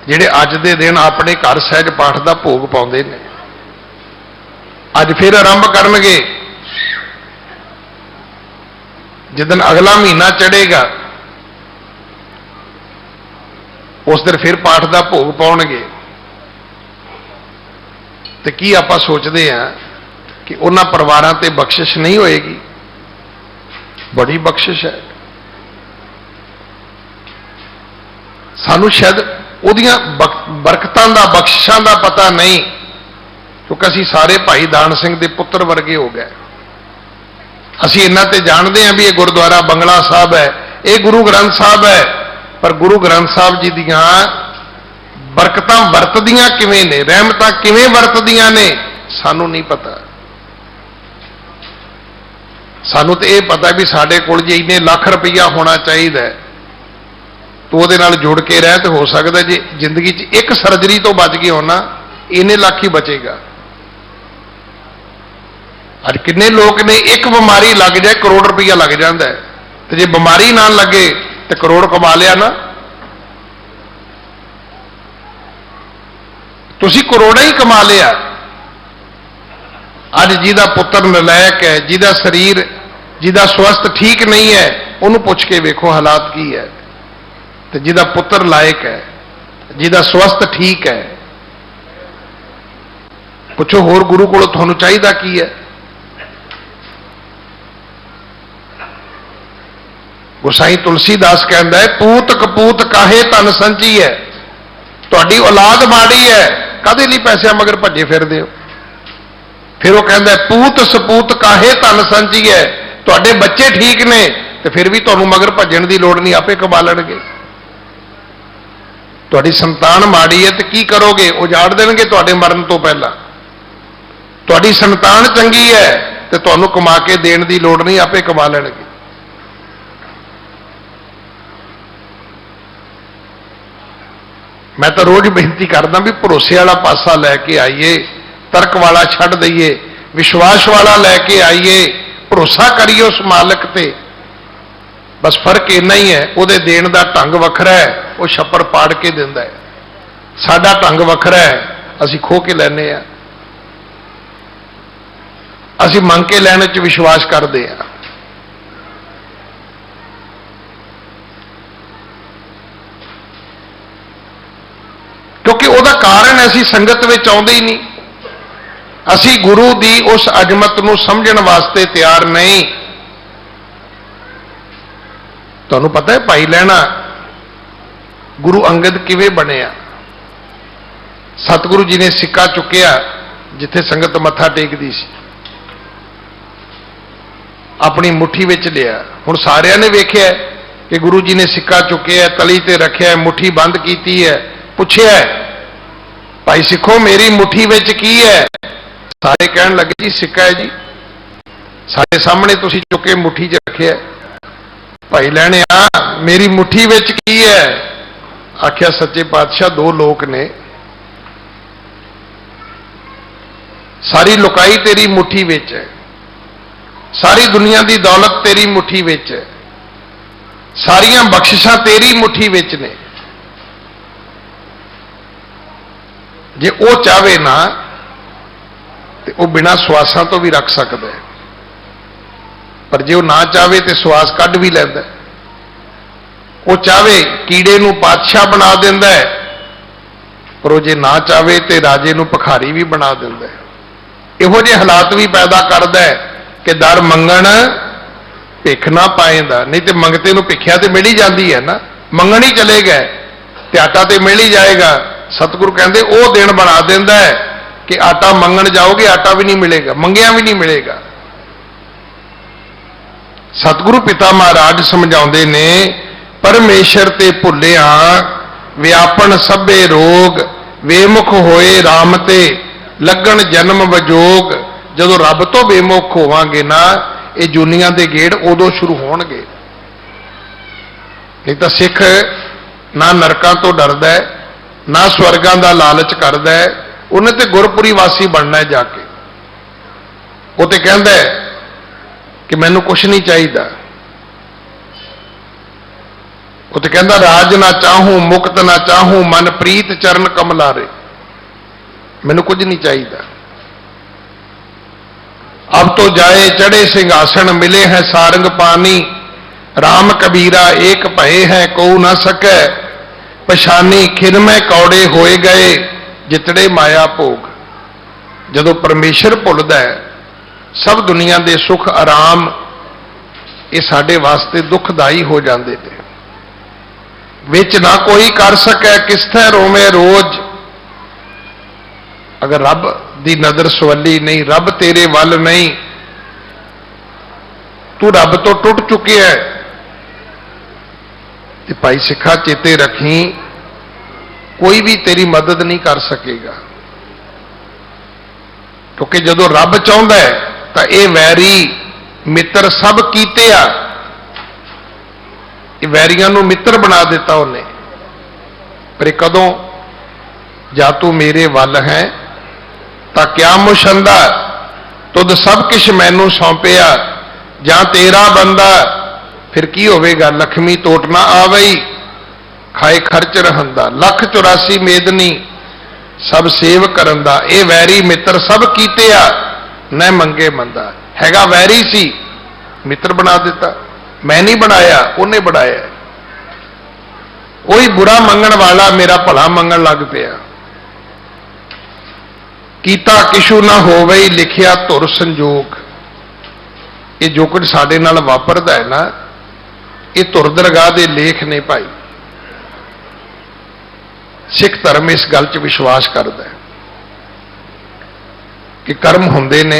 जिहड़े अज दे दिन अपने घर सहज पाठ का भोग पाउंदे ने। अज फिर आरंभ करनगे, जिदन अगला महीना चढ़ेगा उस दिन फिर पाठ का भोग पाउणगे। तो की आपां सोचते हैं कि उन्हां परिवारां ते बख्शिश नहीं होएगी? बड़ी बख्शिश है। सानू शायद उहदियां बरकतां दा, बख्शिशां दा पता नहीं, क्योंकि असीं सारे भाई दान सिंह दे पुत्र वर्गे हो गए। असीं इन्ना ते जानते हैं भी ये गुरुद्वारा बंगला साहब है, ये गुरु ग्रंथ साहब है, पर गुरु ग्रंथ साहब जी दियां बरकतां वरतदियां किवें ने, रहमतां किवें वरतदियां ने, सानू नहीं पता। सानू तो यह पता भी साडे कोल जे इन्ने लाख रुपया होना चाहिए तो वो जुड़ के रह, तो हो सकता जी जिंदगी एक सर्जरी तो बच गए होना, इन्ने लाख ही बचेगा। अज किन्ने लोग ने एक बीमारी लग जाए करोड़ रुपया लग जाता है, तो जे बीमारी ना लगे तो करोड़ कमा लिया ना। तुसी करोड़ा ही कमा लिया। अज जिहदा पुत्र नलायक है, जिहदा शरीर, जिहदा स्वास्थ्य ठीक नहीं है, उन्होंने पूछ के वेखो हालात की है। तो जिहदा पुत्र लायक है, जिहदा स्वास्थ्य ठीक है, पुछो होर गुरु को तुहानू चाहिदा की है? गोसाई तुलसीदास कहता है, पूत कपूत काहे तन संची है। तुहाडी औलाद माड़ी है, काहदे लई पैसे मगर भजे फिरदे हो? फिर वो कहता है, पूत सपूत काहे तन संची है। तुहाडे बच्चे ठीक ने तो फिर भी तुहानू मगर भजन की लोड़ नहीं, आपे कमा लैणगे। तुहाडी संतान माड़ी है तो की करोगे? उजाड़ देणगे तुहाडे मरण तो पहला। तुहाडी संतान चंगी है तो तुहानू कमा के देण की लोड़ नहीं, आपे कमा लैणगे। मैं तो रोज बेनती करदा भी भरोसे वाला पासा लैके आइए, तर्क वाला छड्ड दईए, विश्वास वाला लैके आइए, भरोसा करिए उस मालिक ते। बस फर्क इन्ना ही है, वो देण दा ढंग वखरा है, वो छप्पड़ पाड़ के दिंदा है। ਸਾਡਾ ਢੰਗ ਵੱਖਰਾ ਹੈ, ਅਸੀਂ ਖੋਹ ਕੇ ਲੈਂਦੇ ਆ, ਅਸੀਂ ਮੰਗ ਕੇ ਲੈਣ 'ਚ ਵਿਸ਼ਵਾਸ ਕਰਦੇ ਆ। ਕਿਉਂਕਿ ਉਹਦਾ ਕਾਰਨ ਅਸੀਂ ਸੰਗਤ ਵਿੱਚ ਆਉਂਦੇ ਹੀ ਨਹੀਂ, ਅਸੀਂ ਗੁਰੂ ਦੀ ਉਸ ਅਜ਼ਮਤ ਨੂੰ ਸਮਝਣ ਵਾਸਤੇ ਤਿਆਰ ਨਹੀਂ। ਤੁਹਾਨੂੰ ਪਤਾ ਹੈ ਭਾਈ ਲਹਿਣਾ ਗੁਰੂ ਅੰਗਦ ਕਿਵੇਂ ਬਣਿਆ? ਸਤਿਗੁਰੂ ਜੀ ਨੇ ਸਿੱਕਾ ਚੁੱਕਿਆ ਜਿੱਥੇ ਸੰਗਤ ਮੱਥਾ ਟੇਕਦੀ ਸੀ, ਆਪਣੀ ਮੁੱਠੀ ਵਿੱਚ ਲਿਆ। ਹੁਣ ਸਾਰਿਆਂ ਨੇ ਵੇਖਿਆ ਕਿ ਗੁਰੂ ਜੀ ਨੇ ਸਿੱਕਾ ਚੁੱਕਿਆ, ਤਲੀ ਤੇ ਰੱਖਿਆ, ਮੁੱਠੀ ਬੰਦ ਕੀਤੀ ਹੈ। ਪੁੱਛਿਆ ਭਾਈ ਸਿੱਖੋ ਮੇਰੀ ਮੁੱਠੀ ਵਿੱਚ ਕੀ ਹੈ? ਸਾਰੇ ਕਹਿਣ ਲੱਗੇ ਜੀ ਸਿੱਕਾ ਹੈ ਜੀ, ਸਾਡੇ ਸਾਹਮਣੇ ਤੁਸੀਂ ਚੁੱਕ ਕੇ ਮੁੱਠੀ 'ਚ ਰੱਖਿਆ। ਭਾਈ ਲਹਿਣਿਆ ਮੇਰੀ ਮੁੱਠੀ ਵਿੱਚ ਕੀ ਹੈ? ਆਖਿਆ ਸੱਚੇ ਪਾਤਸ਼ਾਹ ਦੋ ਲੋਕ ਨੇ, ਸਾਰੀ ਲੁਕਾਈ ਤੇਰੀ ਮੁੱਠੀ ਵਿੱਚ ਹੈ, ਸਾਰੀ ਦੁਨੀਆ ਦੀ ਦੌਲਤ ਤੇਰੀ ਮੁੱਠੀ ਵਿੱਚ ਹੈ, ਸਾਰੀਆਂ ਬਖਸ਼ਿਸ਼ਾਂ ਤੇਰੀ ਮੁੱਠੀ ਵਿੱਚ ਨੇ। ਜੇ ਉਹ ਚਾਹਵੇ ਨਾ ਤੇ ਉਹ ਬਿਨਾਂ ਸਵਾਸਾਂ ਤੋਂ ਵੀ ਰੱਖ ਸਕਦਾ ਹੈ, ਪਰ ਜੇ ਉਹ ਨਾ ਚਾਹਵੇ ਤੇ ਸਵਾਸ ਕੱਢ ਵੀ ਲੈਂਦਾ। ਉਹ ਚਾਹਵੇ ਕੀੜੇ ਨੂੰ ਪਾਤਸ਼ਾਹ ਬਣਾ ਦਿੰਦਾ ਹੈ, ਪਰ ਉਹ ਜੇ ਨਾ ਚਾਹਵੇ ਤੇ ਰਾਜੇ ਨੂੰ ਭਿਖਾਰੀ ਵੀ ਬਣਾ ਦਿੰਦਾ ਹੈ। ਇਹੋ ਜਿਹੇ ਹਾਲਾਤ ਵੀ ਪੈਦਾ ਕਰਦਾ ਹੈ ਕਿ ਦਰ ਮੰਗਣ ਭਿੱਖ ਨਾ ਪਾਏਂਦਾ। ਨਹੀਂ ਤੇ ਮੰਗਤੇ ਨੂੰ ਭਿੱਖਿਆ ਤੇ ਮਿਲ ਹੀ ਜਾਂਦੀ ਹੈ ਨਾ, ਮੰਗਣ ਹੀ ਚਲੇ ਗਏ ਤੇ ਆਟਾ ਤੇ ਮਿਲ ਹੀ ਜਾਏਗਾ। ਸਤਿਗੁਰੂ ਕਹਿੰਦੇ ਉਹ ਦਿਨ ਬਣਾ ਦਿੰਦਾ ਹੈ ਕਿ ਆਟਾ ਮੰਗਣ ਜਾਓਗੇ ਆਟਾ ਵੀ ਨਹੀਂ ਮਿਲੇਗਾ, ਮੰਗਿਆ ਵੀ ਨਹੀਂ ਮਿਲੇਗਾ। ਸਤਿਗੁਰੂ ਪਿਤਾ ਮਹਾਰਾਜ ਸਮਝਾਉਂਦੇ ਨੇ ਪਰਮੇਸ਼ਰ ਤੇ ਭੁੱਲਿਆ ਵਿਆਪਨ ਸਭੇ ਰੋਗ, ਵੇਮੁਖ ਹੋਏ RAM ਤੇ ਲੱਗਣ ਜਨਮ ਵਜੋਗ। ਜਦੋਂ ਰੱਬ ਤੋਂ ਬੇਮੁਖ ਹੋਵਾਂਗੇ ਨਾ ਇਹ ਜੂਨੀਆਂ ਦੇ ਗੇੜ ਉਦੋਂ ਸ਼ੁਰੂ ਹੋਣਗੇ। ਨਹੀਂ ਤਾਂ ਸਿੱਖ ਨਾ ਨਰਕਾਂ ਤੋਂ ਡਰਦਾ ਹੈ, ਨਾ ਸਵਰਗਾਂ ਦਾ ਲਾਲਚ ਕਰਦਾ ਹੈ, ਉਹਨੇ ਤੇ ਗੁਰਪੁਰੀ ਵਾਸੀ ਬਣਨਾ ਹੈ ਜਾ ਕੇ। ਉਹ ਤੇ ਕਹਿੰਦਾ ਹੈ ਕਿ ਮੈਨੂੰ ਕੁਛ ਨਹੀਂ ਚਾਹੀਦਾ, ਉਹ ਤੇ ਕਹਿੰਦਾ ਰਾਜ ਨਾ ਚਾਹੂੰ ਮੁਕਤ ਨਾ ਚਾਹੂੰ ਮਨ ਪ੍ਰੀਤ ਚਰਨ ਕਮਲਾਰੇ, ਮੈਨੂੰ ਕੁਝ ਨਹੀਂ ਚਾਹੀਦਾ। अब तो जाए चढ़े सिंहासन मिले हैं सारंग पानी, राम कबीरा एक भय है को न सके, पछानी खिरमे कौड़े होए गए जितड़े माया भोग। जदों परमेश्वर भुलदा है सब दुनिया के सुख आराम ये साडे वास्ते दुखदाई हो जाते थे। विच ना कोई कर सके किस्थे रोवे रोज। अगर रब दी नजर सवली नहीं, रब तेरे वल नहीं, तू रब तो टुट चुके है। ते भाई सिखा चेते रखी कोई भी तेरी मदद नहीं कर सकेगा, क्योंकि जदों रब चाहता है तो ये वैरी मित्र सब कीते आ, वैरियां नूं मित्र बना दिता उन्हें। पर कदों जा तू मेरे वल है ता क्या मुशंदा, तुद सब किश मैनू सौंपिया, जां तेरा बंदा फिर की होवेगा। लक्ष्मी टोट ना आवई खाए खर्च रहंदा, 184 मेदनी सब सेव करंदा। ये वैरी मित्र सब कीते आ न मंगे मंदा। हैगा वैरी सी मित्र बना दिता, मैं नहीं बनाया उन्हें बनाया। कोई बुरा मंगण वाला मेरा भला मंगण लग पिया। कीता किशु ना होवे लिखिया धुर संजोग। ये जो कुछ साडे नाल वापरदा है ना ये धुर दरगाह दे लेख ने भाई। सिख धर्म इस गल च विश्वास करता है कि कर्म हुंदे ने,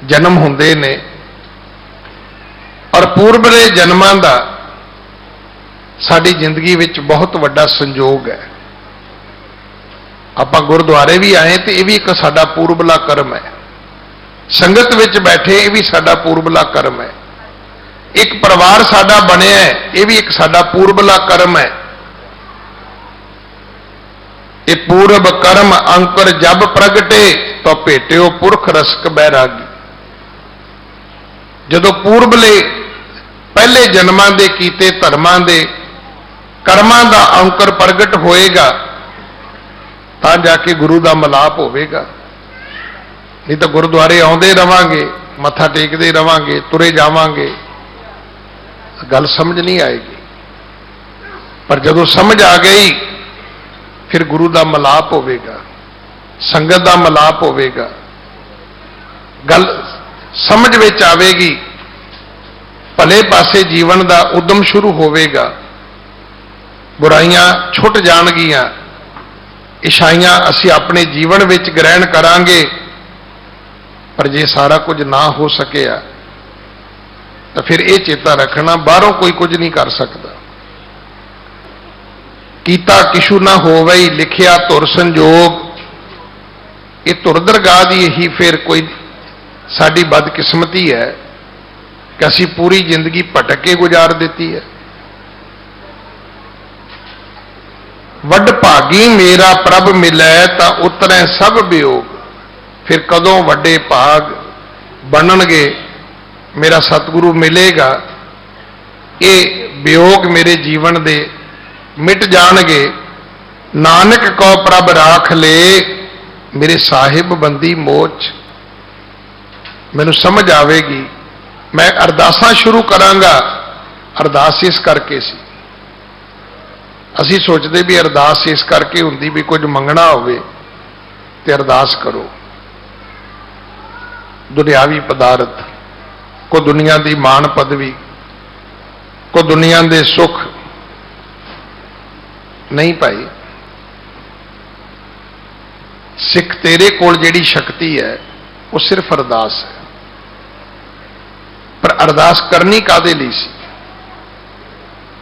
जन्म हुंदे ने, और पूर्वले जन्मां दा साडी जिंदगी विच बहुत वड्डा संजोग है। आपां गुरुद्वारे भी आए तो यह भी एक साडा पूर्वला कर्म है। संगत विच बैठे ये भी साडा पूर्वला कर्म है। एक परिवार साडा बनिया है ये भी एक साडा पूर्वला कर्म है। ये पूर्व कर्म अंकुर जब प्रगटे तो भेटियो पुरख रसक बैरागी। जदों पूर्वले पहले जन्मां दे कीते धर्मां दे कर्मां दा अंकुर प्रगट होएगा जाके गुरु का मिलाप होवेगा। नहीं तो गुरुद्वारे आउंदे रवांगे, मत्था टेकते रवांगे, तुरे जावांगे, गल समझ नहीं आएगी। पर जदों समझ आ गई फिर गुरु का मिलाप होवेगा, संगत का मिलाप होवेगा, गल समझ विच आवेगी, भले पासे जीवन का उद्यम शुरू होवेगा, बुराइयां छुट जाणगियां, इच्छाइयां असी अपने जीवन विच ग्रहण करांगे। पर जे सारा कुछ ना हो सकिया तो फिर यह चेता रखना बाहरों कोई कुछ नहीं कर सकता। कीता किशु ना होवई लिखिया तुर संजोग, ये तुर दरगाह दी ही फिर कोई साडी बदकिस्मती है कि असी पूरी जिंदगी भटक के गुजार देती है। वड भागी मेरा प्रभ मिलै ता उतरै सब वियोग, फिर कदों वड्डे भाग बनणगे, मेरा सतगुरु मिलेगा, ये वियोग मेरे जीवन दे मिट जाणगे। नानक को प्रभ राख ले मेरे साहिब बंदी मोच। मैनू समझ आवेगी, मैं अरदासां शुरू करांगा। अरदास इस करके सी, असी सोचते भी अरदास इस करके हुंदी भी कुछ मंगना होवे ते अरदास करो। दुनियावी पदार्थ को, दुनिया की मान पदवी को, दुनिया के सुख नहीं पाई। सिख तेरे कोल जिहड़ी शक्ति है वो सिर्फ अरदास है। पर अरदास करनी कादे लई सी?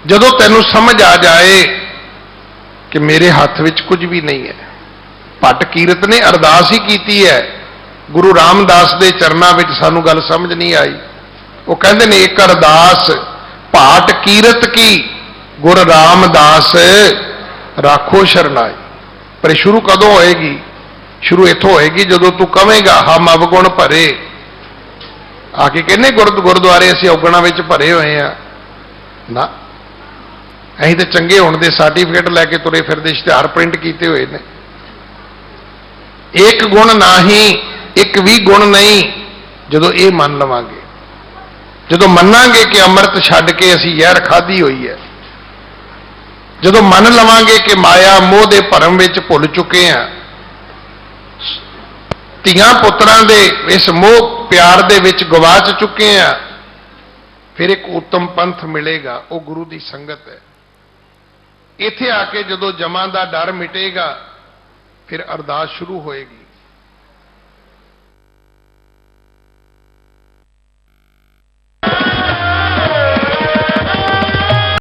जदों तैनूं समझ आ जाए कि मेरे हाथ विच कुछ भी नहीं है। भट्ट कीरत ने अरदास ही कीती है, गुरु रामदास के चरणों में सानू गल समझ नहीं आई। वो कहते ने एक अरदास भाट कीरत की गुर रामदास राखो शरणाई। पर शुरू कदों होएगी? शुरू इथों होएगी जदों तू कवेगा हम अवगुण भरे। आके कहने गुरुद्वारे असीं अवगुणां विच भरे हुए हैं ना, असीं तो चंगे होने के सर्टिफिकेट लैके तुरे फिरदे, इश्तिहार प्रिंट किए हुए हैं। एक गुण ना ही, एक भी गुण नहीं। जदों ये मन लवांगे, जदों मनांगे कि अमृत छड्ड के असीं जहर खाधी हुई है, जदों मन लवांगे कि माया मोह के भरम विच भुल चुके हैं, ਧੀਆਂ पुत्रां दे इस मोह प्यार दे विच गवाच चुके हैं, फिर एक उत्तम पंथ मिलेगा, वो गुरु की संगत है। इत्थे आके जदों जमां दा डर मिटेगा फिर अरदास शुरू होएगी।